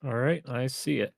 All right, I see it.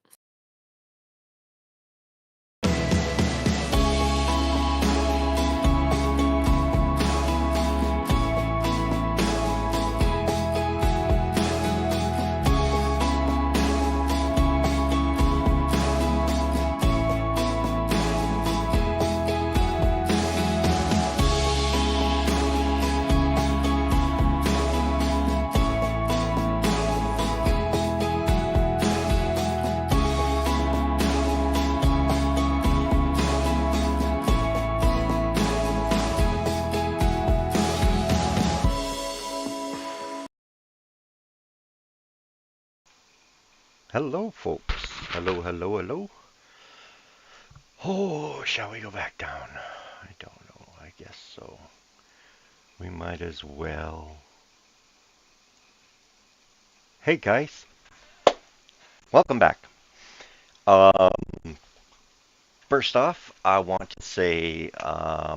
Hello, folks. Hello, hello, hello. Oh, shall we go back down? I don't know. I guess so. We might as well. Hey, guys. Welcome back. Um, First off, I want to say I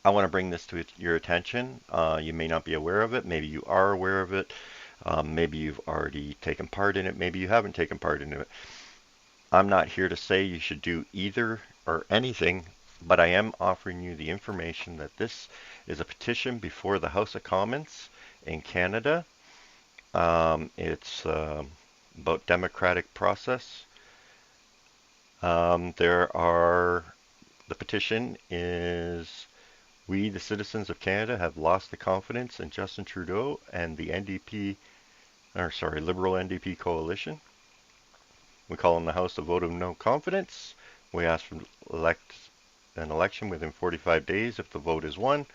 want to bring this to your attention. You may not be aware of it. Maybe you are aware of it. Maybe you've already taken part in it. Maybe you haven't taken part in it. I'm not here to say you should do either or anything, but I am offering you the information that this is a petition before the House of Commons in Canada. It's about democratic process. The petition is we, the citizens of Canada, have lost the confidence in Justin Trudeau and the Liberal NDP coalition. We call on the House to vote of no confidence. We ask for an election within 45 days if the vote is won.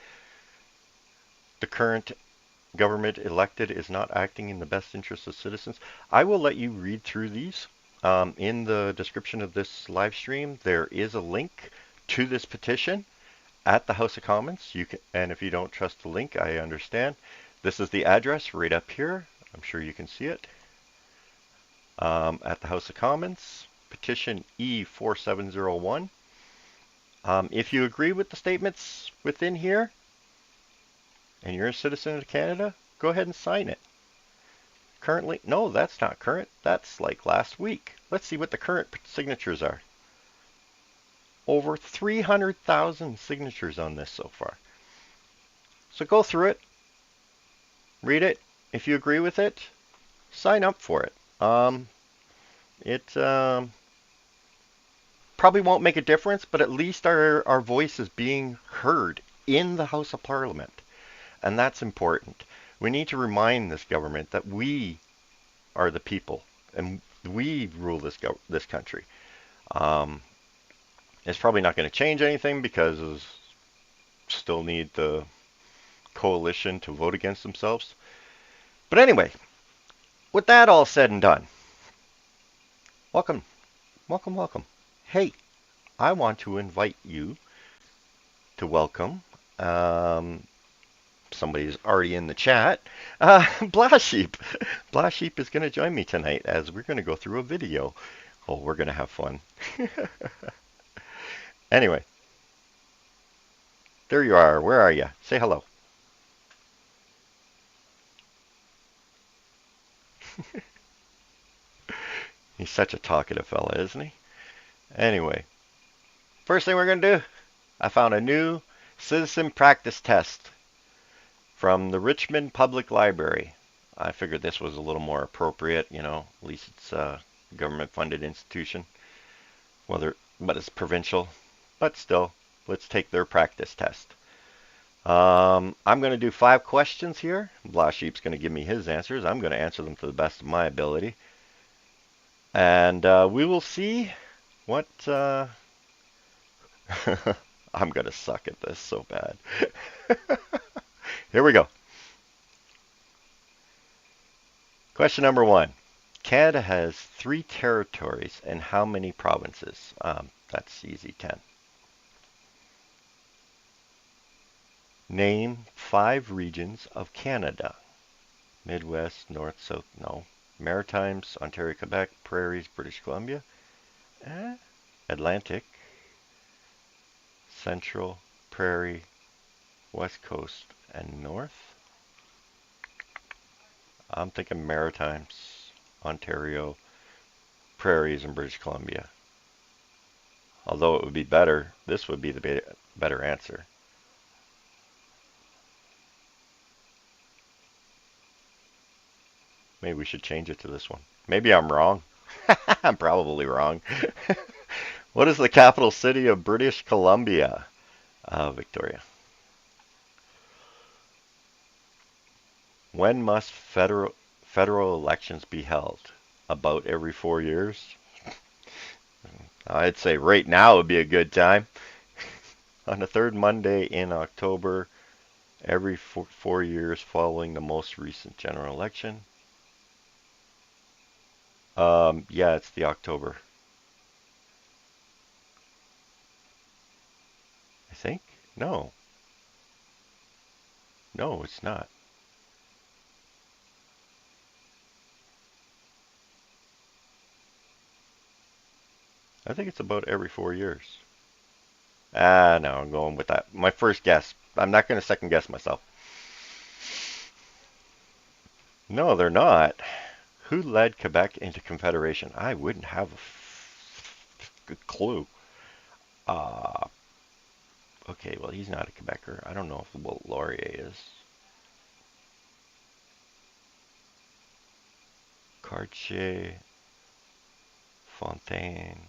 The current government elected is not acting in the best interest of citizens. I will let you read through these. In the description of this live stream, there is a link to this petition at the House of Commons. And if you don't trust the link, I understand. This is the address right up here. I'm sure you can see it. At the House of Commons, petition E4701. If you agree with the statements within here, and you're a citizen of Canada, go ahead and sign it. Currently, no, that's not current. That's like last week. Let's see what the current signatures are. Over 300,000 signatures on this so far. So go through it, read it. If you agree with it, sign up for it. It probably won't make a difference, but at least our voice is being heard in the House of Parliament. And that's important. We need to remind this government that we are the people and we rule this country. Um, it's probably not going to change anything because we still need the coalition to vote against themselves. But anyway, with that all said and done, welcome, welcome, welcome. Hey, I want to invite you to welcome somebody's already in the chat. Blast Sheep. Blast Sheep is going to join me tonight as we're going to go through a video. Oh, we're going to have fun. Anyway, there you are. Where are you? Say hello. He's such a talkative fella, isn't he? Anyway, first thing we're going to do, I found a new citizen practice test from the Richmond Public Library. I figured this was a little more appropriate, at least it's a government-funded institution. But it's provincial. But still, let's take their practice test. I'm going to do 5 questions here. Blast Sheep's going to give me his answers. I'm going to answer them to the best of my ability. And we will see what... I'm going to suck at this so bad. Here we go. Question number 1. Canada has 3 territories and how many provinces? That's easy, 10. Name 5 regions of Canada. Midwest, North, South, no. Maritimes, Ontario, Quebec, Prairies, British Columbia. Atlantic, Central, Prairie, West Coast, and North. I'm thinking Maritimes. Ontario, prairies, and British Columbia. Although it would be better, this would be the better answer. Maybe we should change it to this one. Maybe I'm wrong. I'm probably wrong. What is the capital city of British Columbia? Victoria. When must federal elections be held? About every 4 years? I'd say right now would be a good time. On the third Monday in October, every 4 years following the most recent general election. Yeah, it's the October. I think? No. No, it's not. I think it's about every 4 years. No, I'm going with that. My first guess. I'm not going to second guess myself. No, they're not. Who led Quebec into Confederation? I wouldn't have a good clue. Uh, okay, well, he's not a Quebecer. I don't know if Will Laurier is. Cartier, Fontaine.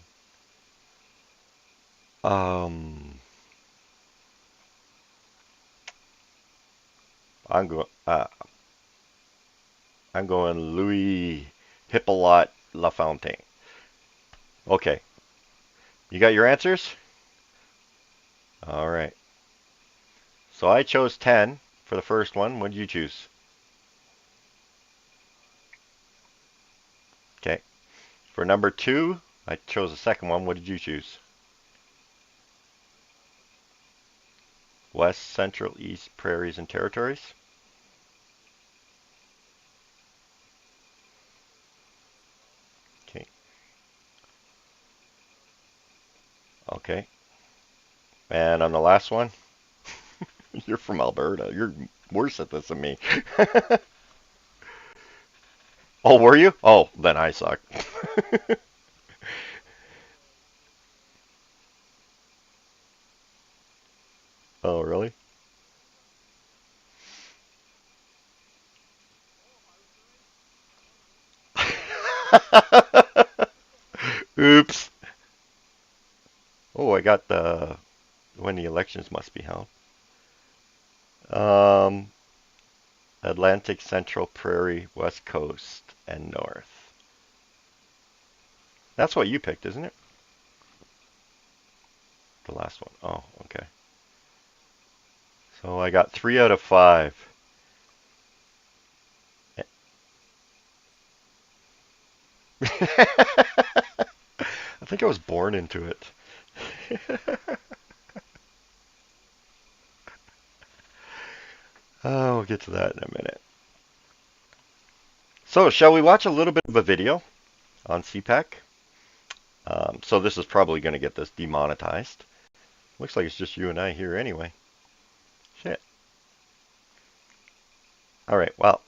Um, I'm going. I'm going Louis Hippolyte Lafontaine. Okay, you got your answers? All right. So I chose 10 for the first one. What did you choose? Okay. For number 2, I chose the second one. What did you choose? West, Central, East, Prairies, and Territories? Okay. Okay. And on the last one, you're from Alberta. You're worse at this than me. Oh, were you? Oh, then I suck. Oh, really? Oops. Oh, I got the when the elections must be held. Um, Atlantic, Central, Prairie, West Coast, and North. That's what you picked, isn't it? The last one. Oh, okay. So I got 3 out of 5. I think I was born into it. Oh, we'll get to that in a minute. So, shall we watch a little bit of a video on CPAC? So this is probably going to get this demonetized. Looks like it's just you and I here anyway. Shit. All right, well.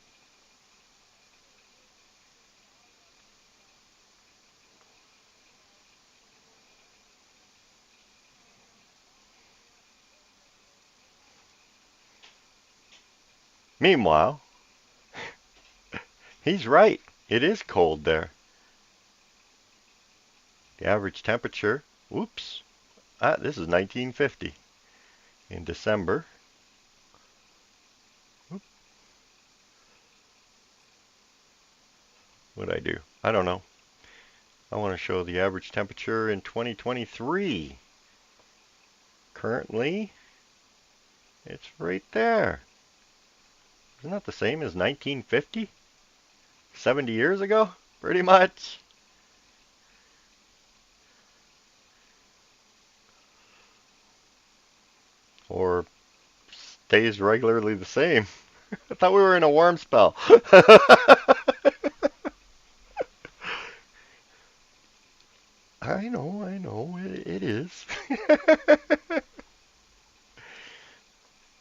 Meanwhile, he's right. It is cold there. The average temperature, whoops, this is 1950 in December. What'd I do? I don't know. I want to show the average temperature in 2023. Currently, it's right there. Isn't that the same as 1950? 70 years ago? Pretty much. Or stays regularly the same. I thought we were in a warm spell. I know, it is.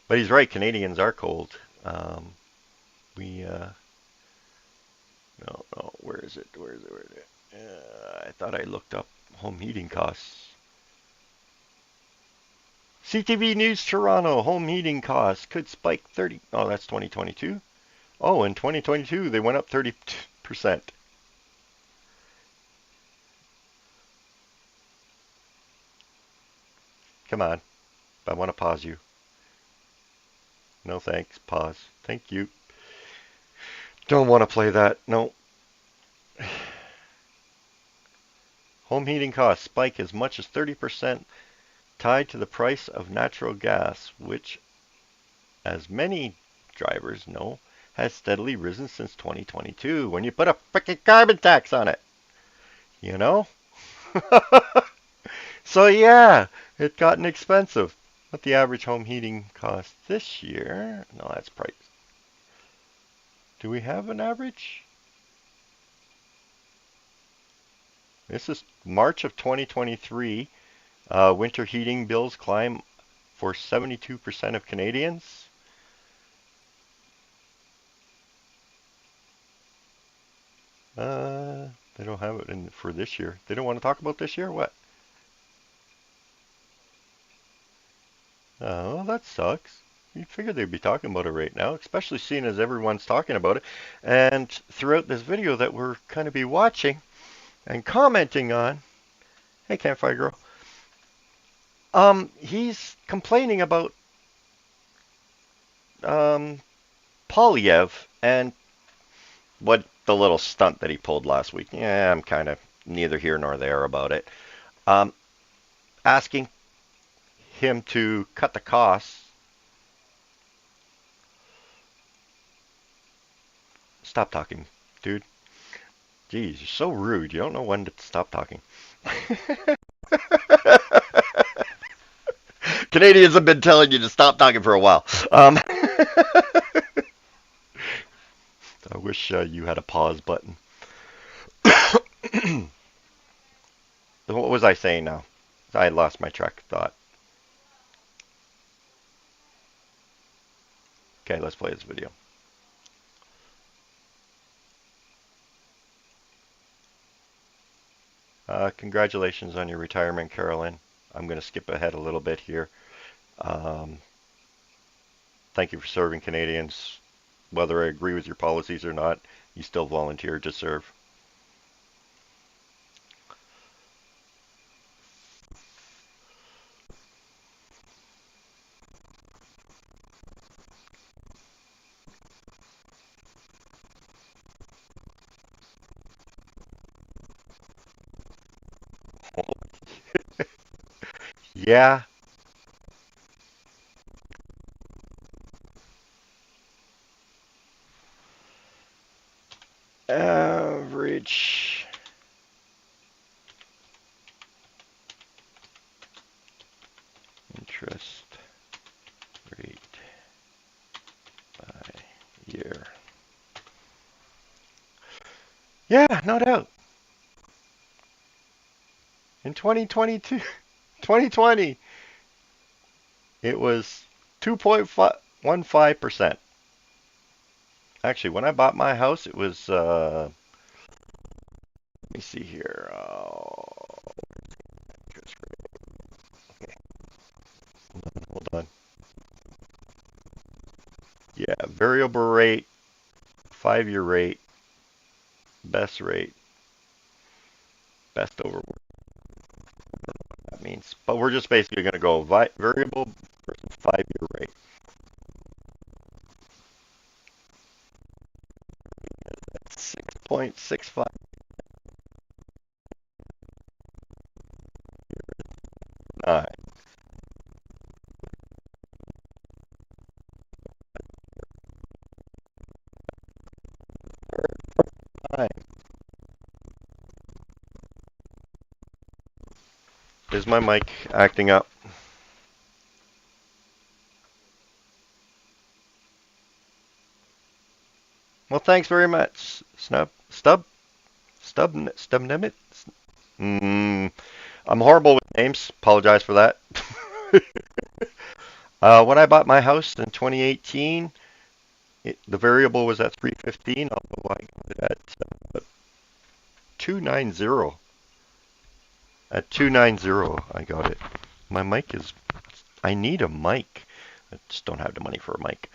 But he's right, Canadians are cold. We No, no, where is it? Where is it? Where is it? I thought I looked up home heating costs. CTV News Toronto, home heating costs could spike 30. Oh, that's 2022. Oh, in 2022, they went up 30%. Come on. I want to pause you. No thanks. Pause. Thank you. Don't want to play that. No. Home heating costs spike as much as 30% tied to the price of natural gas, which, as many drivers know, has steadily risen since 2022 when you put a freaking carbon tax on it. You know? So yeah, it's gotten expensive. What the average home heating cost this year? No, that's price. Do we have an average? This is March of 2023. Winter heating bills climb for 72% of Canadians. They don't have it in for this year. They don't want to talk about this year? What? Oh, that sucks. You figured they'd be talking about it right now, especially seeing as everyone's talking about it. And throughout this video that we're going to be watching and commenting on, hey, Campfire Girl, he's complaining about um, Polyev and what the little stunt that he pulled last week. Yeah, I'm kind of neither here nor there about it. Um, Asking him to cut the costs. Stop talking, dude. Geez, you're so rude. You don't know when to stop talking. Canadians have been telling you to stop talking for a while. I wish you had a pause button. What was I saying now? I lost my track of thought. Okay, let's play this video. Congratulations on your retirement, Carolyn. I'm going to skip ahead a little bit here. Um, Thank you for serving Canadians. Whether I agree with your policies or not, you still volunteered to serve. Yeah. Average interest rate by year. Yeah, no doubt. In 2022, 2020, it was 2.15%. Actually, when I bought my house, it was, let me see here. Okay, hold on. Yeah, variable rate, 5-year rate, best rate, best over what that means. But we're just basically going to go variable versus 5-year rate. 6.65. Nine. Is my mic acting up? Well, thanks very much, Stubnimit. I'm horrible with names. Apologize for that. When I bought my house in 2018, The variable was at 315, although I got it at 290. At 290, I got it. My mic is. I need a mic. I just don't have the money for a mic.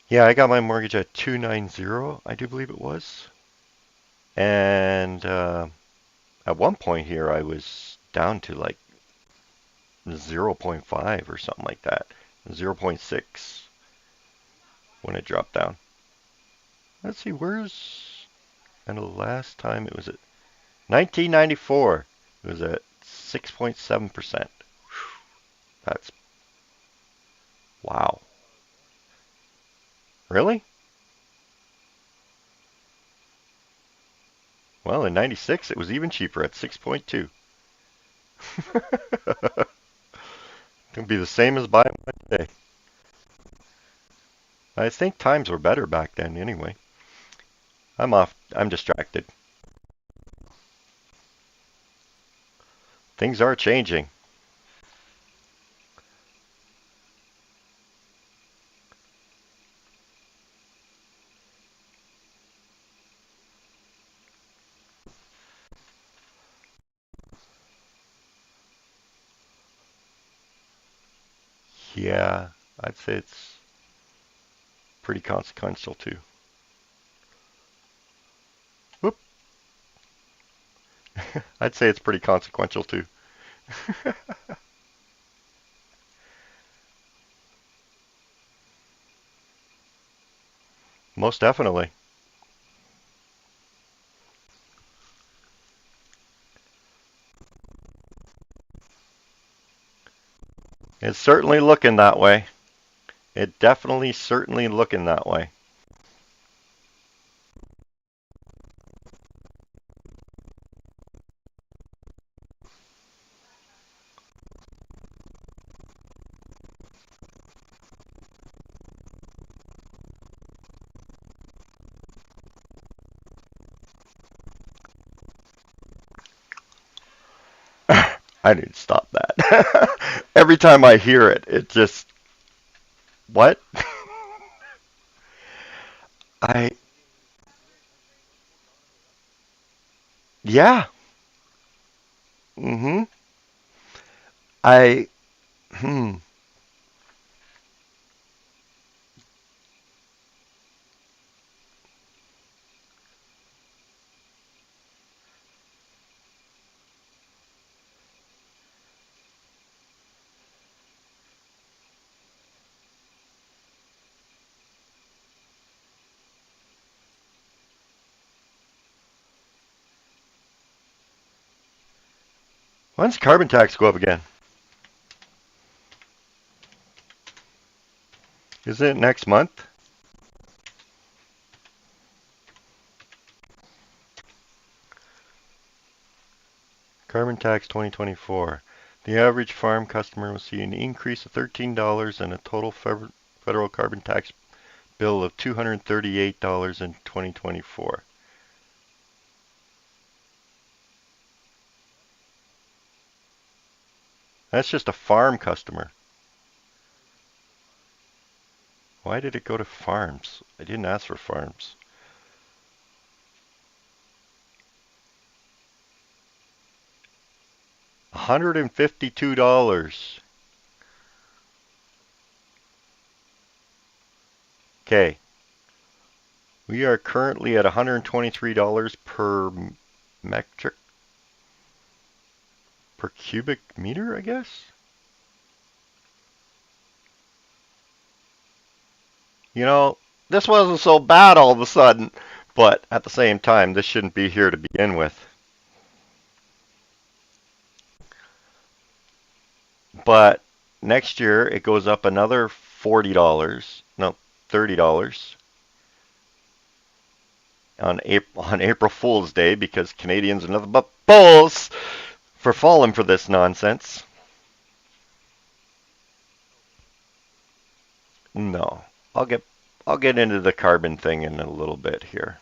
Yeah, I got my mortgage at 290, I do believe it was. And at one point here, I was down to like 0 0.5 or something like that. 0 0.6 when it dropped down. Let's see, where's. And the last time it was at 1994. It was at 6.7%. That's. Wow. Really? Well, in 96, it was even cheaper at 6.2. It'll be the same as buying one today. I think times were better back then anyway. I'm off. I'm distracted. Things are changing. Yeah, I'd say it's pretty consequential too. Whoop. I'd say it's pretty consequential too. Most definitely. It's certainly looking that way. It definitely certainly looking that way. I need to stop that. Every time I hear it, it just what? I yeah. Mhm. I hmm. When's carbon tax go up again? Is it next month? Carbon tax 2024. The average farm customer will see an increase of $13 and a total federal carbon tax bill of $238 in 2024. That's just a farm customer. Why did it go to farms? I didn't ask for farms. $152. Okay. We are currently at $123 per metric per cubic meter, I guess. You know, this wasn't so bad all of a sudden, but at the same time, this shouldn't be here to begin with. But next year it goes up another $40. No, $30 on April Fool's Day because Canadians are nothing but bulls for falling for this nonsense. No, I'll get I'll get into the carbon thing in a little bit here.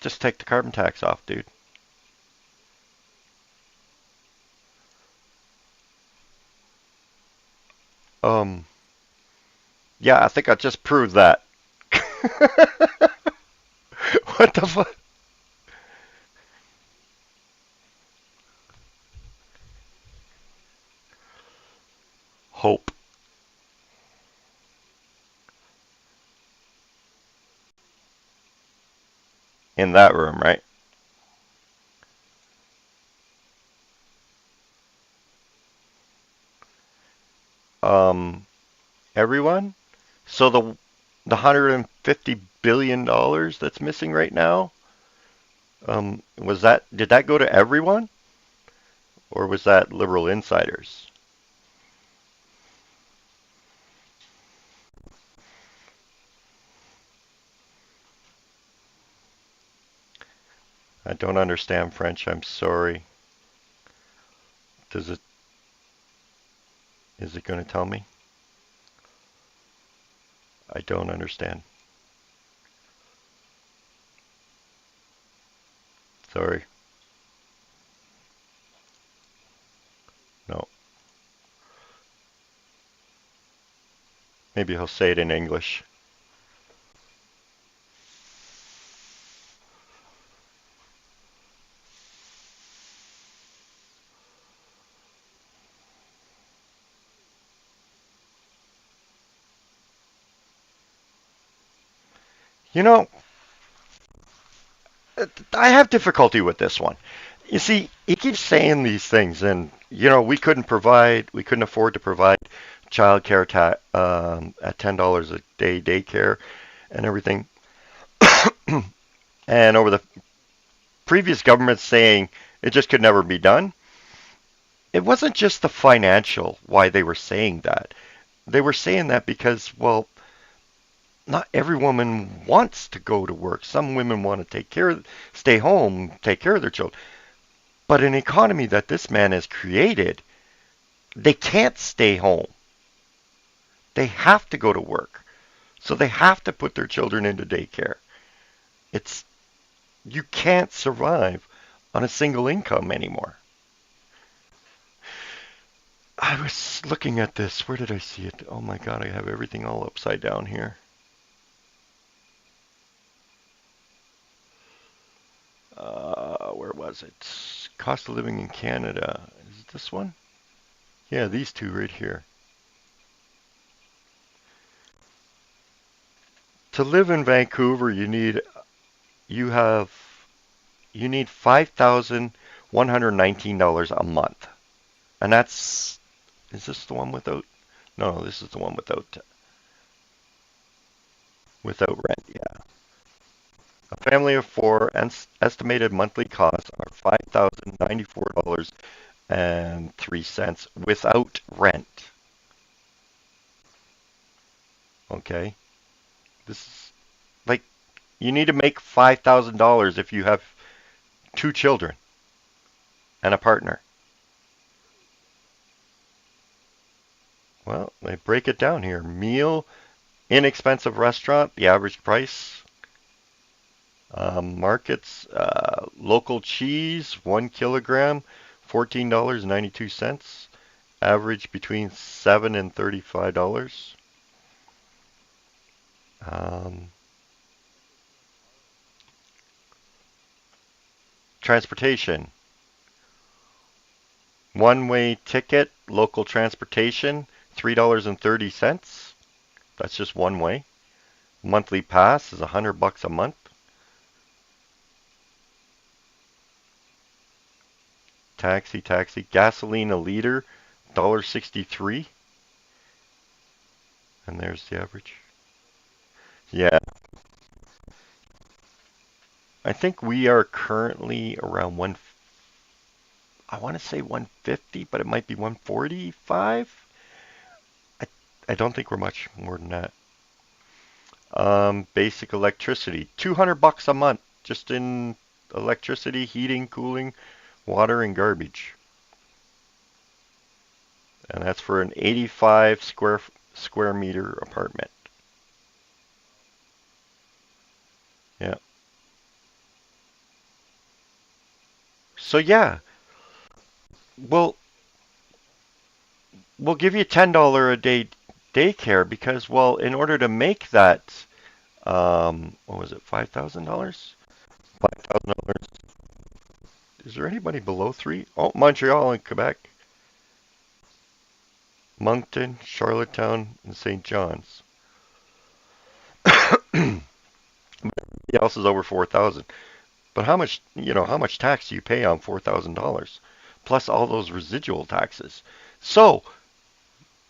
Just take the carbon tax off, dude. Yeah, I think I just proved that. What the fuck? Hope in that room, right? Um, Everyone. So the $150 billion that's missing right now, was that did that go to everyone or was that liberal insiders? I don't understand French. I'm sorry. Does it is it going to tell me? I don't understand. Sorry. No. Maybe he'll say it in English. You know, I have difficulty with this one. You see, he keeps saying these things, and we couldn't afford to provide child care at $10 a day daycare and everything. And over the previous government saying it just could never be done. It wasn't just the financial why they were saying that. They were saying that because, well, not every woman wants to go to work. Some women want to stay home, take care of their children. But an economy that this man has created, they can't stay home. They have to go to work. So they have to put their children into daycare. It's You can't survive on a single income anymore. I was looking at this. Where did I see it? Oh my god, I have everything all upside down here. Where was it? Cost of living in Canada. Is it this one? Yeah, these two right here. To live in Vancouver, you have you need $5,119 a month. And that's is this the one without? No, this is the one without rent. Yeah. A family of four and estimated monthly costs are $5,094.03 without rent. Okay. This is like you need to make $5,000 if you have two children and a partner. Well, they break it down here. Meal, inexpensive restaurant, the average price. Markets, local cheese, 1 kilogram, $14.92. Average between $7 and $35. Um, Transportation. One-way ticket, local transportation, $3.30. That's just one way. Monthly pass is $100 a month. Taxi. Gasoline a liter, $1.63. And there's the average. Yeah, I think we are currently around I want to say 150, but it might be 145. I, I don't think we're much more than that. Basic electricity, $200 a month just in electricity, heating, cooling, water, and garbage. And that's for an 85 square meter apartment. Yeah. So yeah, we'll we'll give you $10 a day daycare because, well, in order to make that, what was it, $5,000? $5,000. Is there anybody below 3? Oh, Montreal and Quebec. Moncton, Charlottetown, and St. John's. Everybody else is over 4,000. But how much tax do you pay on $4,000? Plus all those residual taxes. So,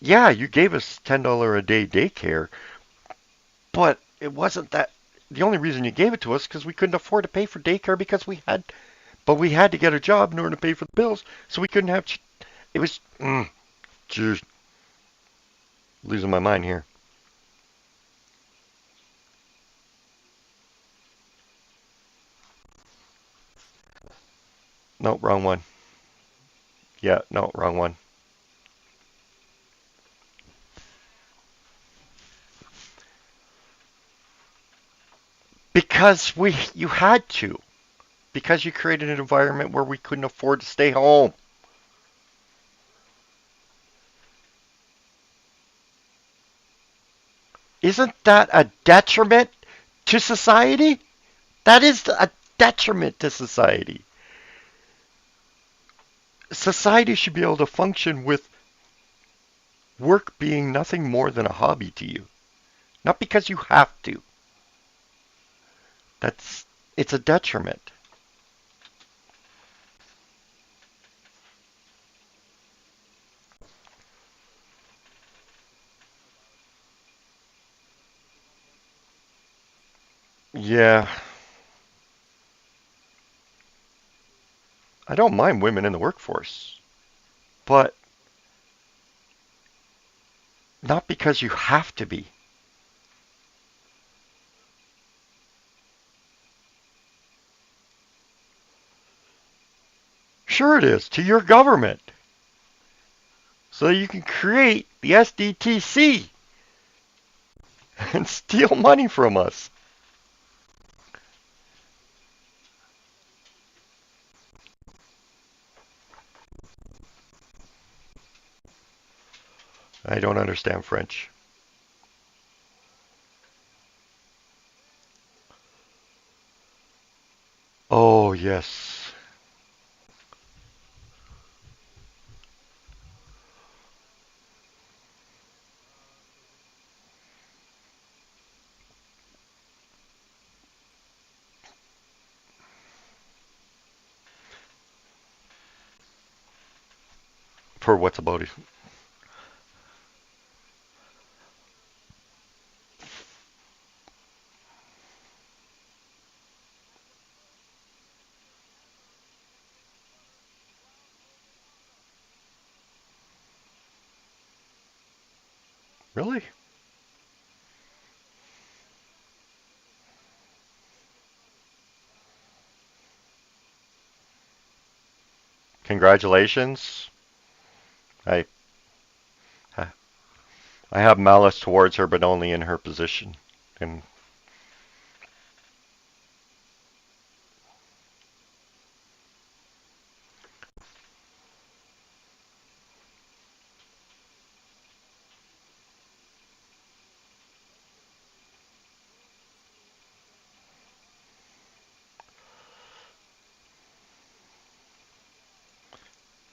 yeah, you gave us $10 a day daycare, but it wasn't that. The only reason you gave it to us because we couldn't afford to pay for daycare because we had to get a job in order to pay for the bills, so we couldn't have. It was, geez, losing my mind here. No, wrong one. Yeah, no, wrong one. Because you had to. Because you created an environment where we couldn't afford to stay home. Isn't that a detriment to society? That is a detriment to society. Society should be able to function with work being nothing more than a hobby to you. Not because you have to. It's a detriment. Yeah. I don't mind women in the workforce, but not because you have to be. Sure it is, to your government. So you can create the SDTC and steal money from us. I don't understand French. Oh, yes. For what's about it? Really? Congratulations. I I have malice towards her, but only in her position. And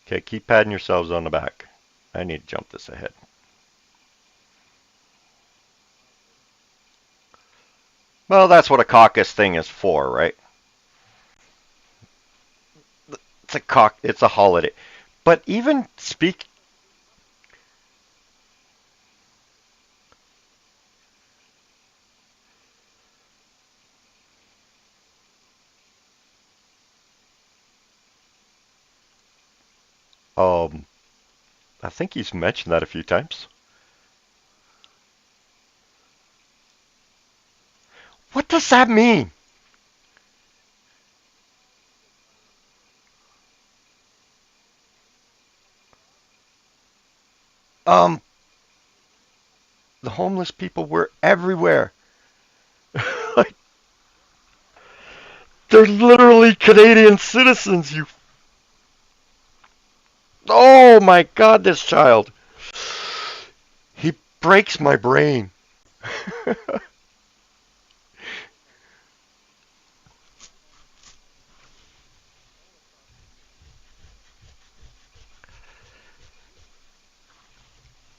okay, keep patting yourselves on the back. I need to jump this ahead. Well, that's what a caucus thing is for, right? It's a holiday. But even speak um I think he's mentioned that a few times. What does that mean? Um the homeless people were everywhere. Like, they're literally Canadian citizens, you. Oh my god, this child. He breaks my brain.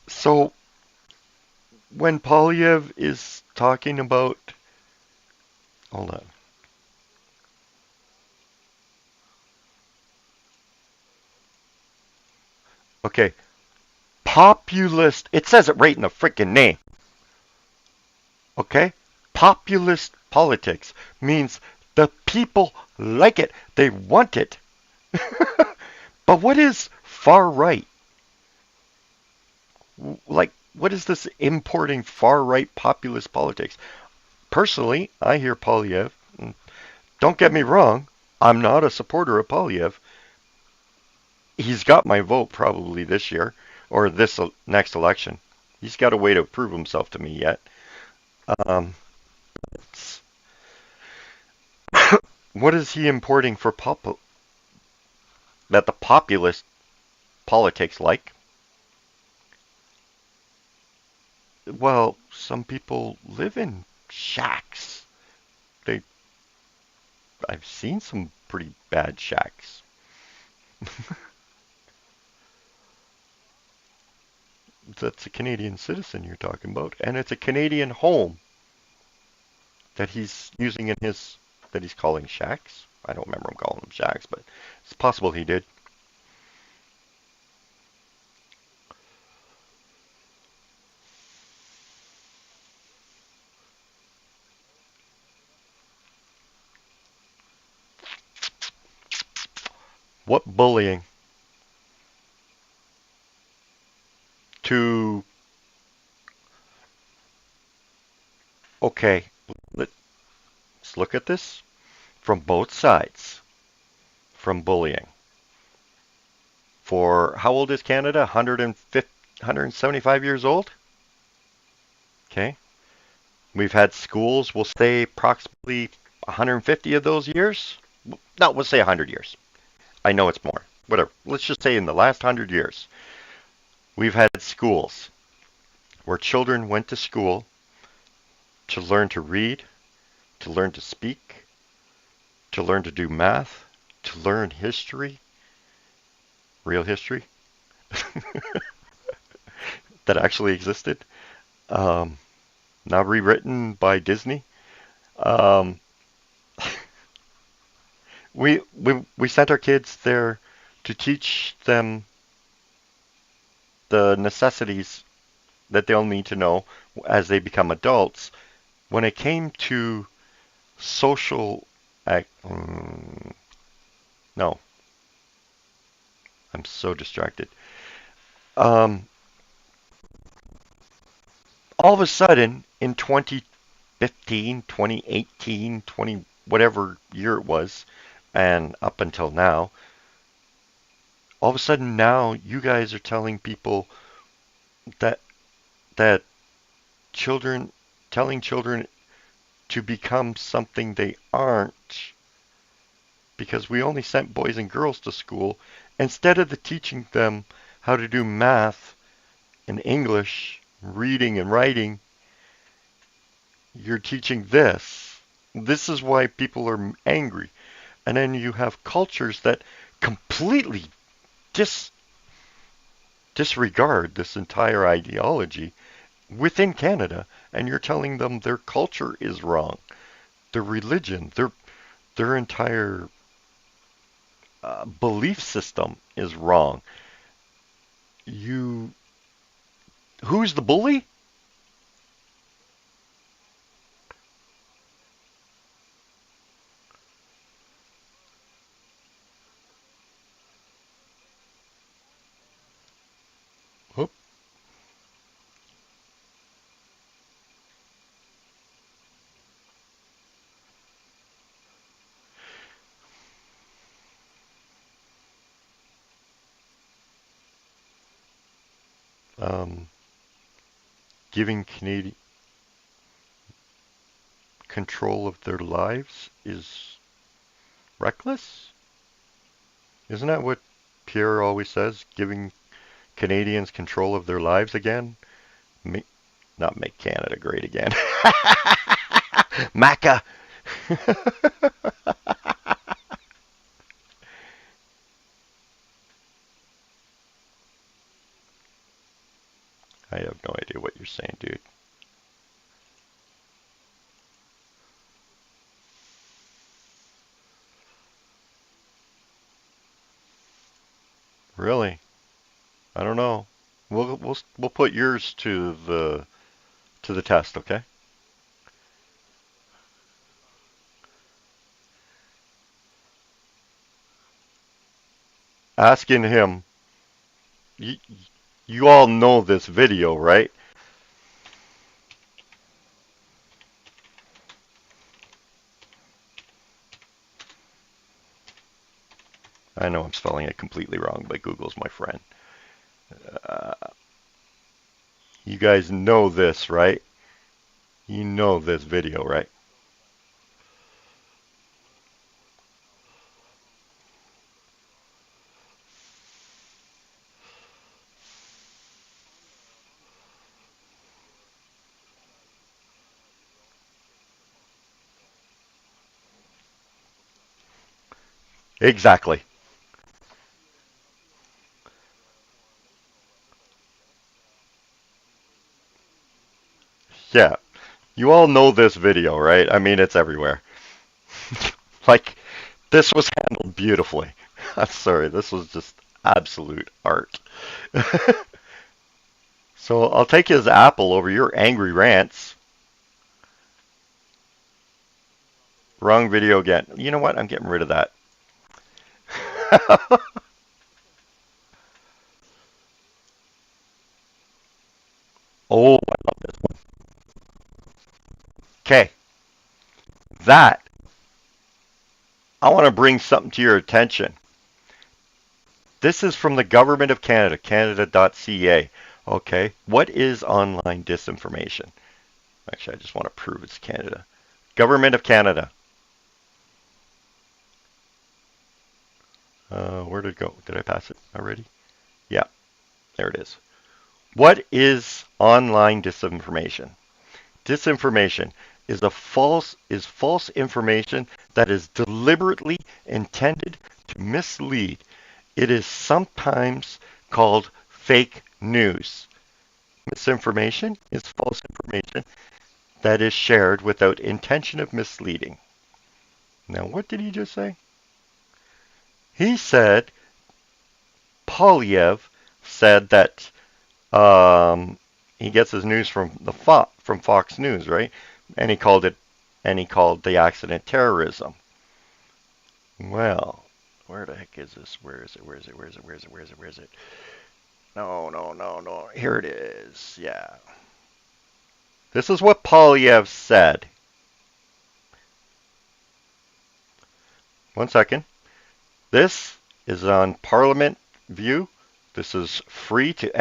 So when Polyev is talking about, hold on. Okay, populist. It says it right in the freaking name. Okay, populist politics means the people like it. They want it. But what is far right? Like, what is this importing far right populist politics? Personally, I hear Polyev. Don't get me wrong, I'm not a supporter of Polyev. He's got my vote probably this year or this next election. He's got a way to prove himself to me yet. Um, what is he importing for that the populist politics like? Well, some people live in shacks. They, I've seen some pretty bad shacks. That's a Canadian citizen you're talking about, and it's a Canadian home that he's using in his that he's calling shacks. I don't remember him calling them shacks, but it's possible he did. What bullying to okay, let's look at this from both sides. From bullying. For how old is Canada? 150, 175 years old? Okay. We've had schools, we'll say approximately 150 of those years. No, we'll say 100 years. I know it's more. Whatever. Let's just say in the last 100 years, we've had schools where children went to school to learn to read, to learn to speak, to learn to do math, to learn history, real history that actually existed, um, not rewritten by Disney. Um, we sent our kids there to teach them the necessities that they'll need to know as they become adults. When it came to social, no, I'm so distracted. Um, all of a sudden, in 2015, 2018, 20, whatever year it was, and up until now, all of a sudden now you guys are telling people that that children, telling children to become something they aren't because we only sent boys and girls to school instead of the teaching them how to do math and English, reading and writing. You're teaching this. This is why people are angry. And then you have cultures that completely disregard this entire ideology within Canada, and you're telling them their culture is wrong, their religion, their entire belief system is wrong. You, who's the bully? Oop, um, giving Canadian control of their lives is reckless. Isn't that what Pierre always says? Giving Canadians control of their lives again Not make Canada great again. Maca. I have no idea what you're saying, dude. Really? I don't know. We'll put yours to the test, okay? Asking him, you, you all know this video, right? I know I'm spelling it completely wrong, but Google's my friend. Uh, you guys know this, right? You know this video, right? Exactly. Yeah. You all know this video, right? I mean, it's everywhere. Like, this was handled beautifully. I'm sorry, this was just absolute art. So I'll take his apple over your angry rants. Wrong video again. You know what? I'm getting rid of that. Oh, I love this one. Okay, that. I want to bring something to your attention. This is from the Government of Canada, canada.ca. Okay, what is online disinformation? Actually, I just want to prove it's Canada. Government of Canada. Where did it go? Did I pass it already? Yeah, there it is. What is online disinformation? Disinformation is false information that is deliberately intended to mislead. It is sometimes called fake news. Misinformation is false information that is shared without intention of misleading. Now, what did he just say? He said Polyev said that he gets his news from from Fox News, right? And he called the accident terrorism. Well, where the heck is this? Where is it? Where is it? Where is it? Where is it? Where is it? Where is it? No, no, no, no. Here it is. Yeah. This is what Polyev said. One second. This is on Parliament View. This is free to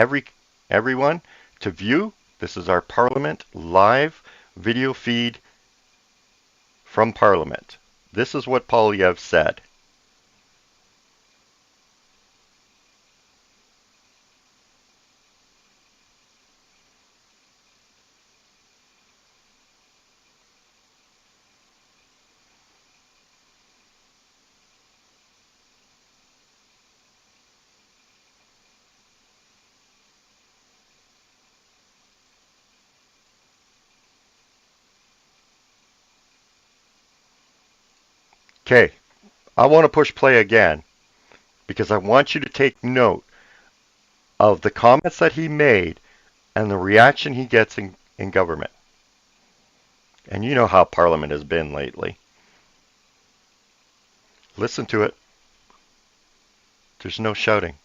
everyone to view. This is our Parliament live video feed from Parliament. This is what Polyev said. Okay, I want to push play again because I want you to take note of the comments that he made and the reaction he gets in government. And you know how Parliament has been lately. Listen to it. There's no shouting.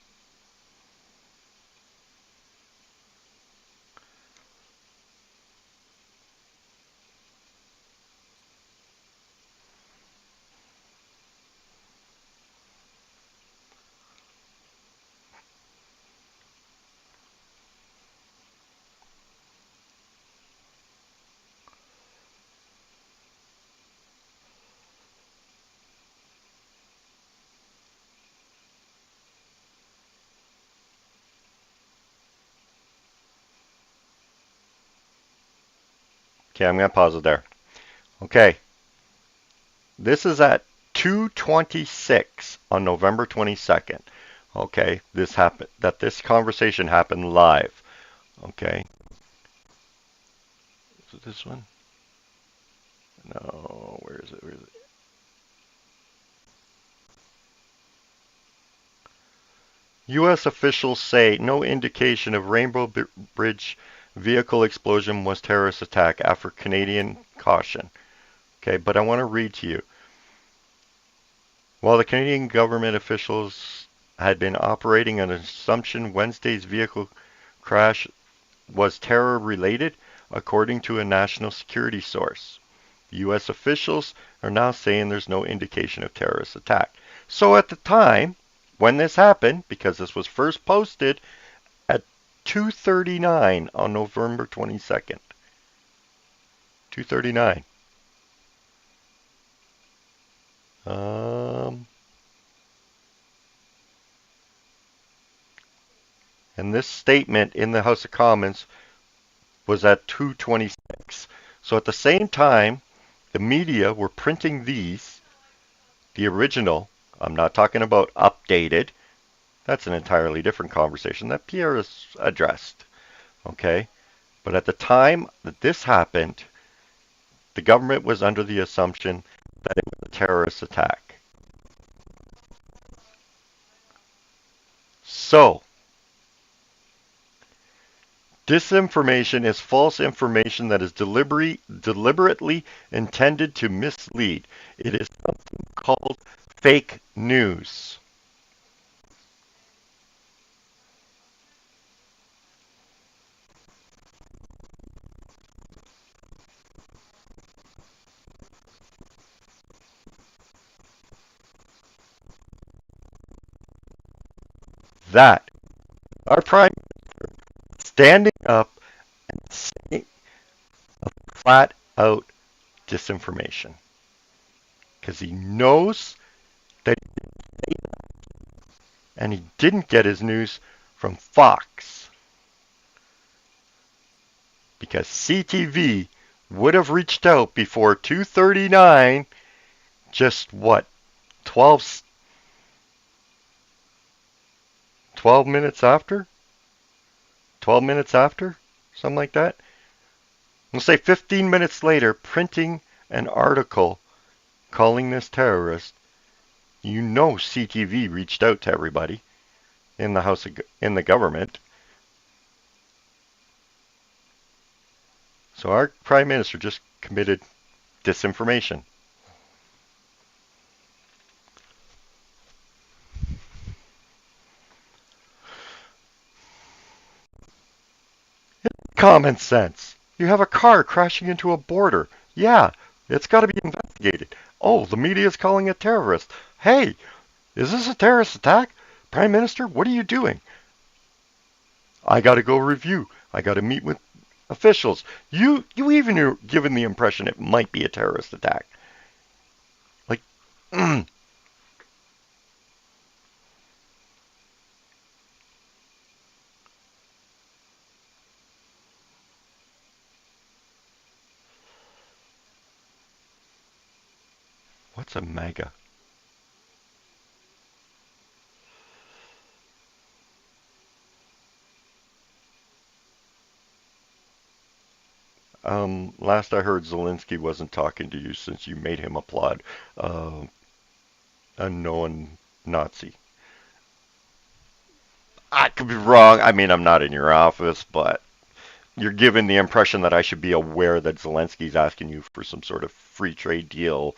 Okay, I'm going to pause it there. Okay, this is at 2:26 on November 22nd. Okay, this conversation happened live. Okay, is it this one? No, where is it? Where is it? U.S. officials say no indication of Rainbow Bridge vehicle explosion was terrorist attack after Canadian caution. Okay, but I want to read to you. While the Canadian government officials had been operating on an assumption Wednesday's vehicle crash was terror related, according to a national security source. U.S. officials are now saying there's no indication of terrorist attack. So at the time when this happened, because this was first posted at 2:39 on November 22nd, 2:39. And this statement in the House of Commons was at 2:26. So at the same time, the media were printing these, the original. I'm not talking about updated. That's an entirely different conversation that Pierre has addressed. Okay? But at the time that this happened, the government was under the assumption that it was a terrorist attack. So, disinformation is false information that is deliberately intended to mislead. It is something called fake news. That our prime minister standing up and saying a flat out disinformation because he knows that and he didn't get his news from Fox because CTV would have reached out before 2:39, just what, 12 minutes after? 12 minutes after? Something like that. We'll say 15 minutes later, printing an article calling this terrorist. You know CTV reached out to everybody in the house in the government. So our prime minister just committed disinformation. Common sense. You have a car crashing into a border. Yeah, it's got to be investigated. Oh, the media is calling it terrorist. Hey, is this a terrorist attack? Prime Minister, what are you doing? I got to go review. I got to meet with officials. You even are given the impression it might be a terrorist attack. Like, what's a MAGA? Last I heard, Zelensky wasn't talking to you since you made him applaud a known Nazi. I could be wrong. I mean, I'm not in your office, but you're given the impression that I should be aware that Zelensky's asking you for some sort of free trade deal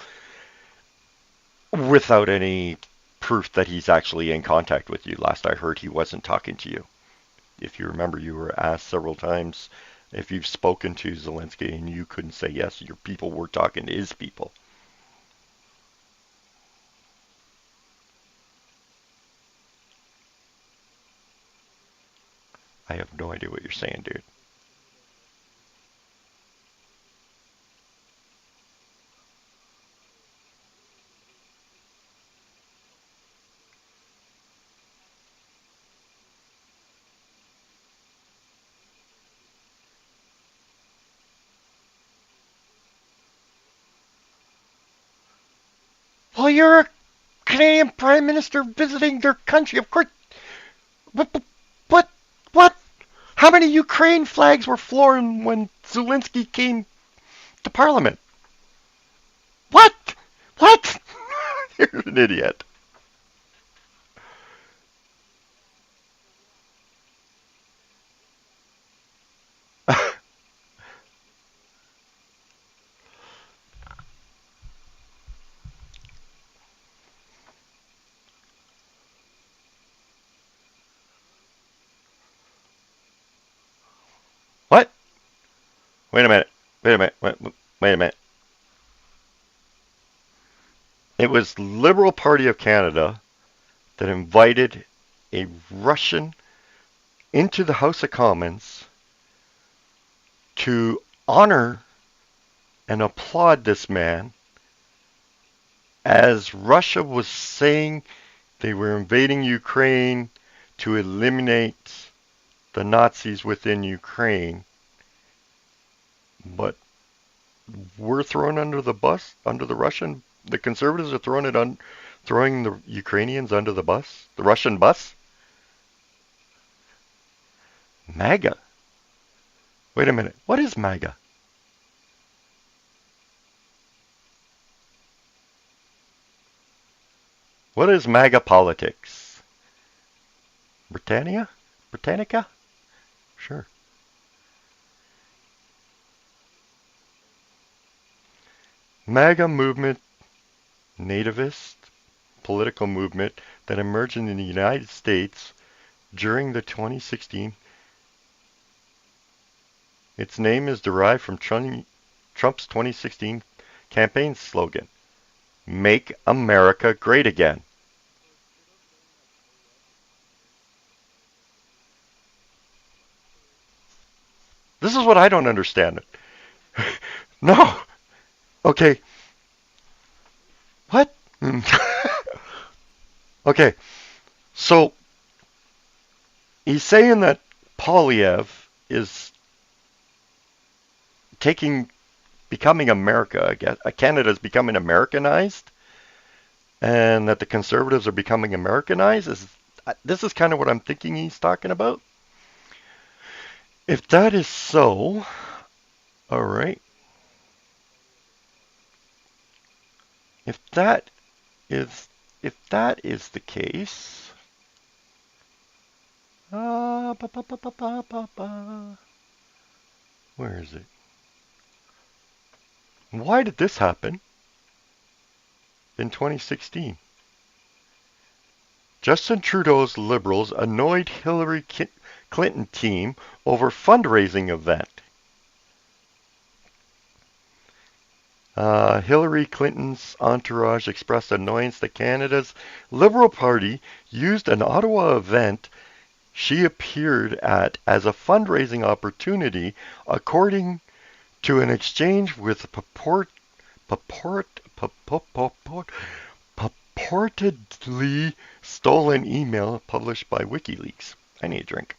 without any proof that he's actually in contact with you. Last I heard, he wasn't talking to you. If you remember, you were asked several times if you've spoken to Zelensky and you couldn't say yes, your people were talking to his people. I have no idea what you're saying, dude. Well, you're a Canadian Prime Minister visiting their country. Of course. What? What? How many Ukraine flags were flown when Zelensky came to Parliament? What? What? You're an idiot. What? Wait a minute. Wait a minute. Wait a minute. It was Liberal Party of Canada that invited a Russian into the House of Commons to honor and applaud this man as Russia was saying they were invading Ukraine to eliminate the Nazis within Ukraine. But we're thrown under the bus, under the Russian. The conservatives are throwing the Ukrainians under the bus, the Russian bus. MAGA. Wait a minute. What is MAGA? What is MAGA politics? Britannia? Britannica? Sure. MAGA movement, nativist political movement that emerged in the United States during the 2016. Its name is derived from Trump's 2016 campaign slogan, Make America Great Again. This is what I don't understand. No. Okay. What? Okay. So he's saying that Polyev is becoming America, I guess. Canada's becoming Americanized, and that the conservatives are becoming Americanized. This is kind of what I'm thinking he's talking about. If that is so, all right. If that is the case, where is it? Why did this happen in 2016? Justin Trudeau's Liberals annoyed Hillary Clinton team over fundraising event. Hillary Clinton's entourage expressed annoyance that Canada's Liberal Party used an Ottawa event she appeared at as a fundraising opportunity, according to an exchange with purportedly stolen email published by WikiLeaks. I need a drink.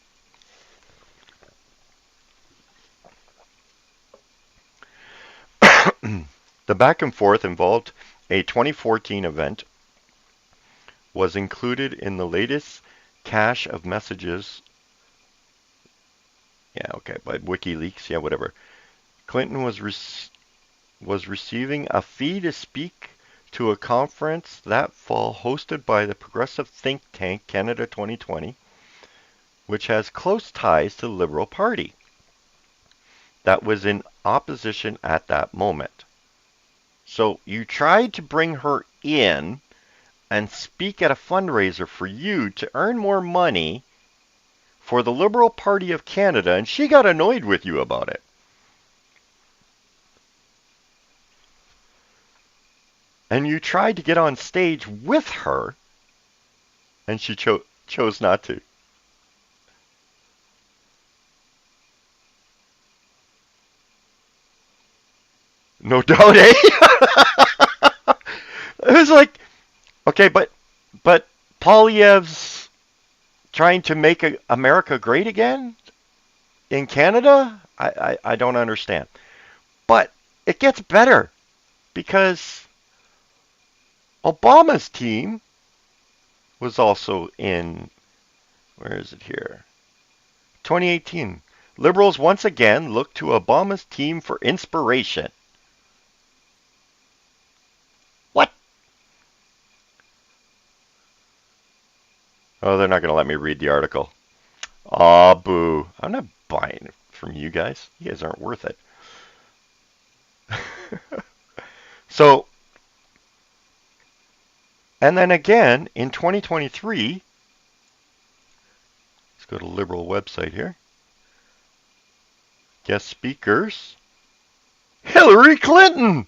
The back and forth involved a 2014 event, was included in the latest cache of messages. Yeah, okay, by WikiLeaks, yeah, whatever. Clinton was receiving a fee to speak to a conference that fall hosted by the progressive think tank Canada 2020, which has close ties to the Liberal Party, that was in opposition at that moment. So you tried to bring her in and speak at a fundraiser for you to earn more money for the Liberal Party of Canada, and she got annoyed with you about it. And you tried to get on stage with her, and she chose not to. No doubt, eh? It was like, okay, but Poilievre's trying to make America great again in Canada? I don't understand. But it gets better, because Obama's team was also in, where is it here? 2018. Liberals once again look to Obama's team for inspiration. What? Oh, they're not going to let me read the article. Aw, boo. I'm not buying it from you guys. You guys aren't worth it. So, and then again in 2023, let's go to Liberal website here. Guest speakers, Hillary Clinton.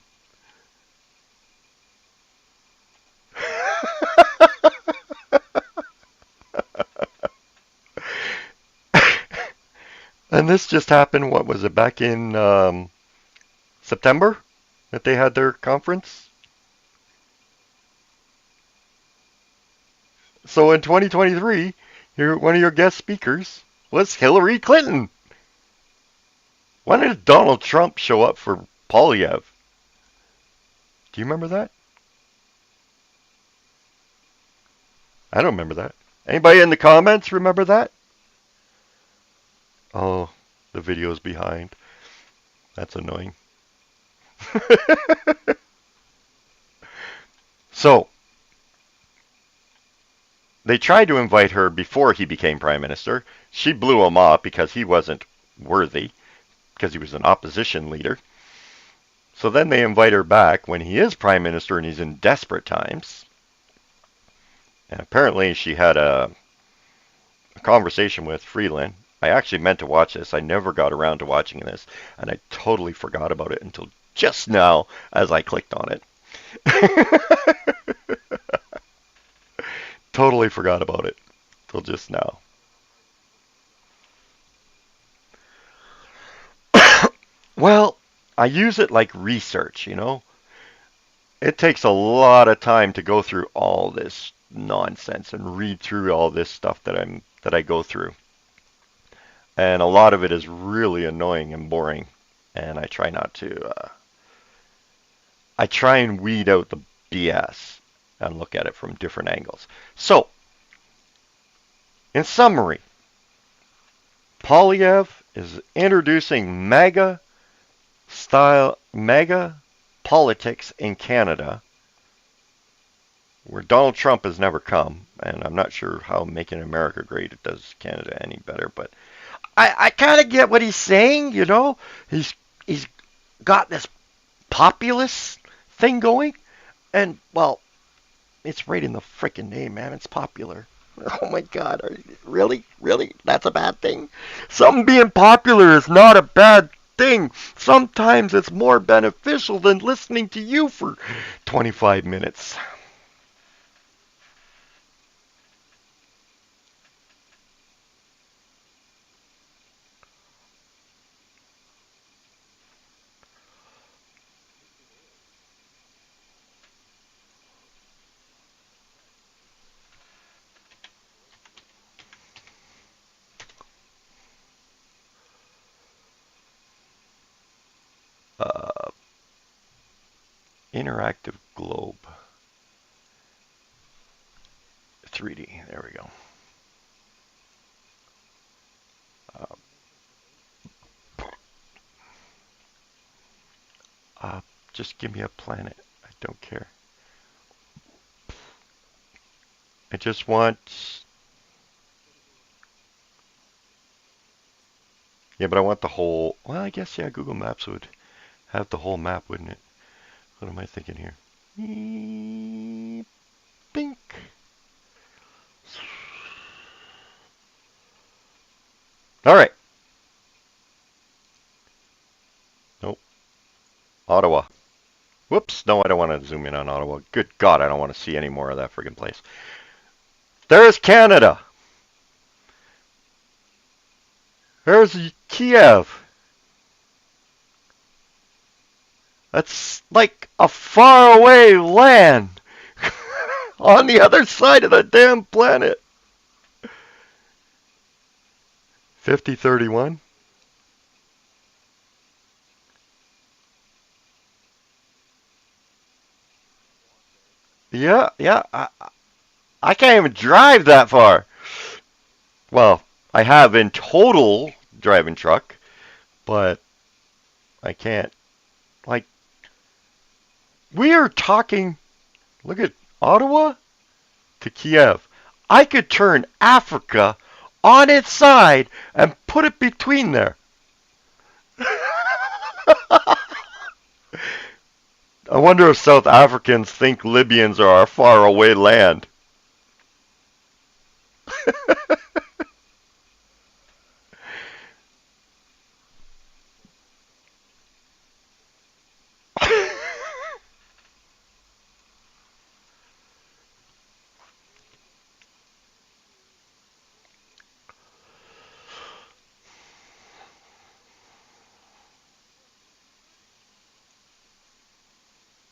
And this just happened, what was it, back in September that they had their conference? So in 2023, one of your guest speakers was Hillary Clinton. When did Donald Trump show up for Polyev? Do you remember that? I don't remember that. Anybody in the comments remember that? Oh, the video's behind. That's annoying. So, they tried to invite her before he became prime minister. She blew him off because he wasn't worthy, because he was an opposition leader. So then they invite her back when he is prime minister and he's in desperate times. And apparently she had a conversation with Freeland. I actually meant to watch this. I never got around to watching this, and I totally forgot about it until just now as I clicked on it. Totally forgot about it till just now. Well, I use it like research, you know. It takes a lot of time to go through all this nonsense and read through all this stuff that I go through. And a lot of it is really annoying and boring, and I try not to I try and weed out the BS and look at it from different angles. So, in summary, Polyev is introducing MAGA politics in Canada, where Donald Trump has never come, and I'm not sure how Making America Great does Canada any better, but I kind of get what he's saying, you know. He's got this populist thing going, and well, it's right in the freaking name, man. It's popular. Oh my God, really? That's a bad thing? Something being popular is not a bad thing. Sometimes it's more beneficial than listening to you for 25 minutes. Uh, interactive globe. 3D. There we go. Just give me a planet. I don't care. I just want... Yeah, but I want the whole... Well, I guess, yeah, Google Maps would have the whole map, wouldn't it? What am I thinking here? Bink. All right. Nope. Ottawa. Whoops. No, I don't want to zoom in on Ottawa. Good God, I don't want to see any more of that friggin' place. There's Canada. There's Kiev. That's like a faraway land on the other side of the damn planet. 5031. Yeah, yeah. I can't even drive that far. Well, I have in total driving truck, but I can't. Like, we are talking, look at Ottawa to Kiev. I could turn Africa on its side and put it between there. I wonder if South Africans think Libyans are our faraway land.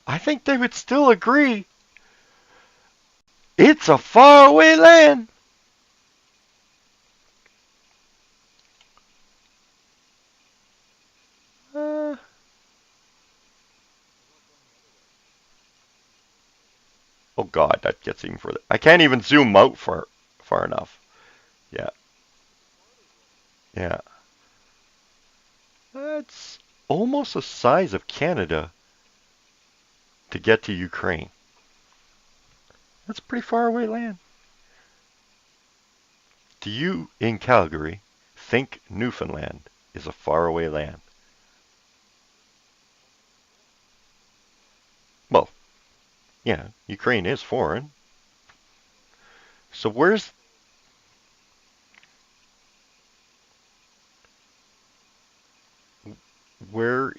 I think they would still agree. It's a faraway land. Uh, oh God, that gets even further. I can't even zoom out far enough. Yeah, yeah. That's almost the size of Canada to get to Ukraine. That's pretty far away land. Do you, in Calgary, think Newfoundland is a faraway land? Well, yeah, Ukraine is foreign. So what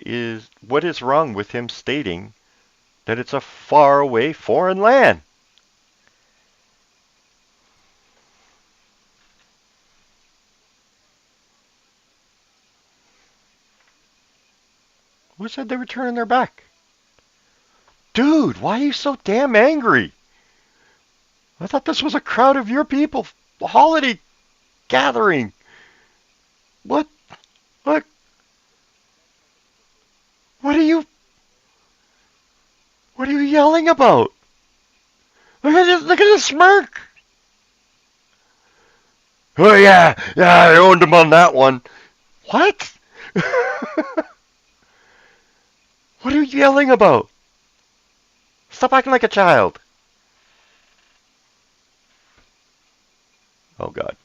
is wrong with him stating that it's a faraway foreign land? Who said they were turning their back? Dude, why are you so damn angry? I thought this was a crowd of your people, a holiday gathering. What? What? What are you? What are you yelling about? Look at this! Look at this smirk! Oh yeah, yeah, I owned him on that one. What? What are you yelling about? Stop acting like a child. Oh God.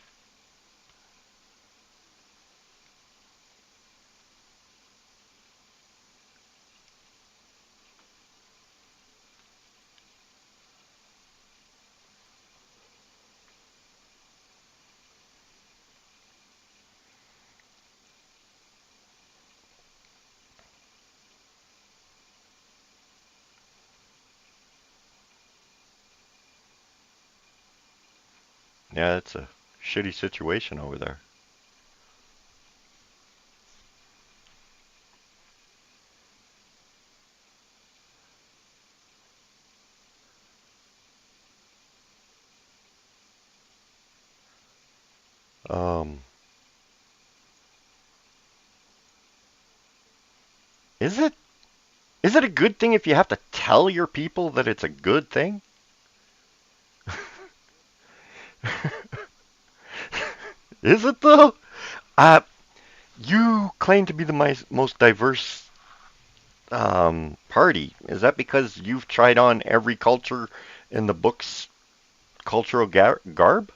Yeah, it's a shitty situation over there. Um, is it? Is it a good thing if you have to tell your people that it's a good thing? Is it though? Uh, you claim to be the most diverse party. Is that because you've tried on every culture in the book's cultural garb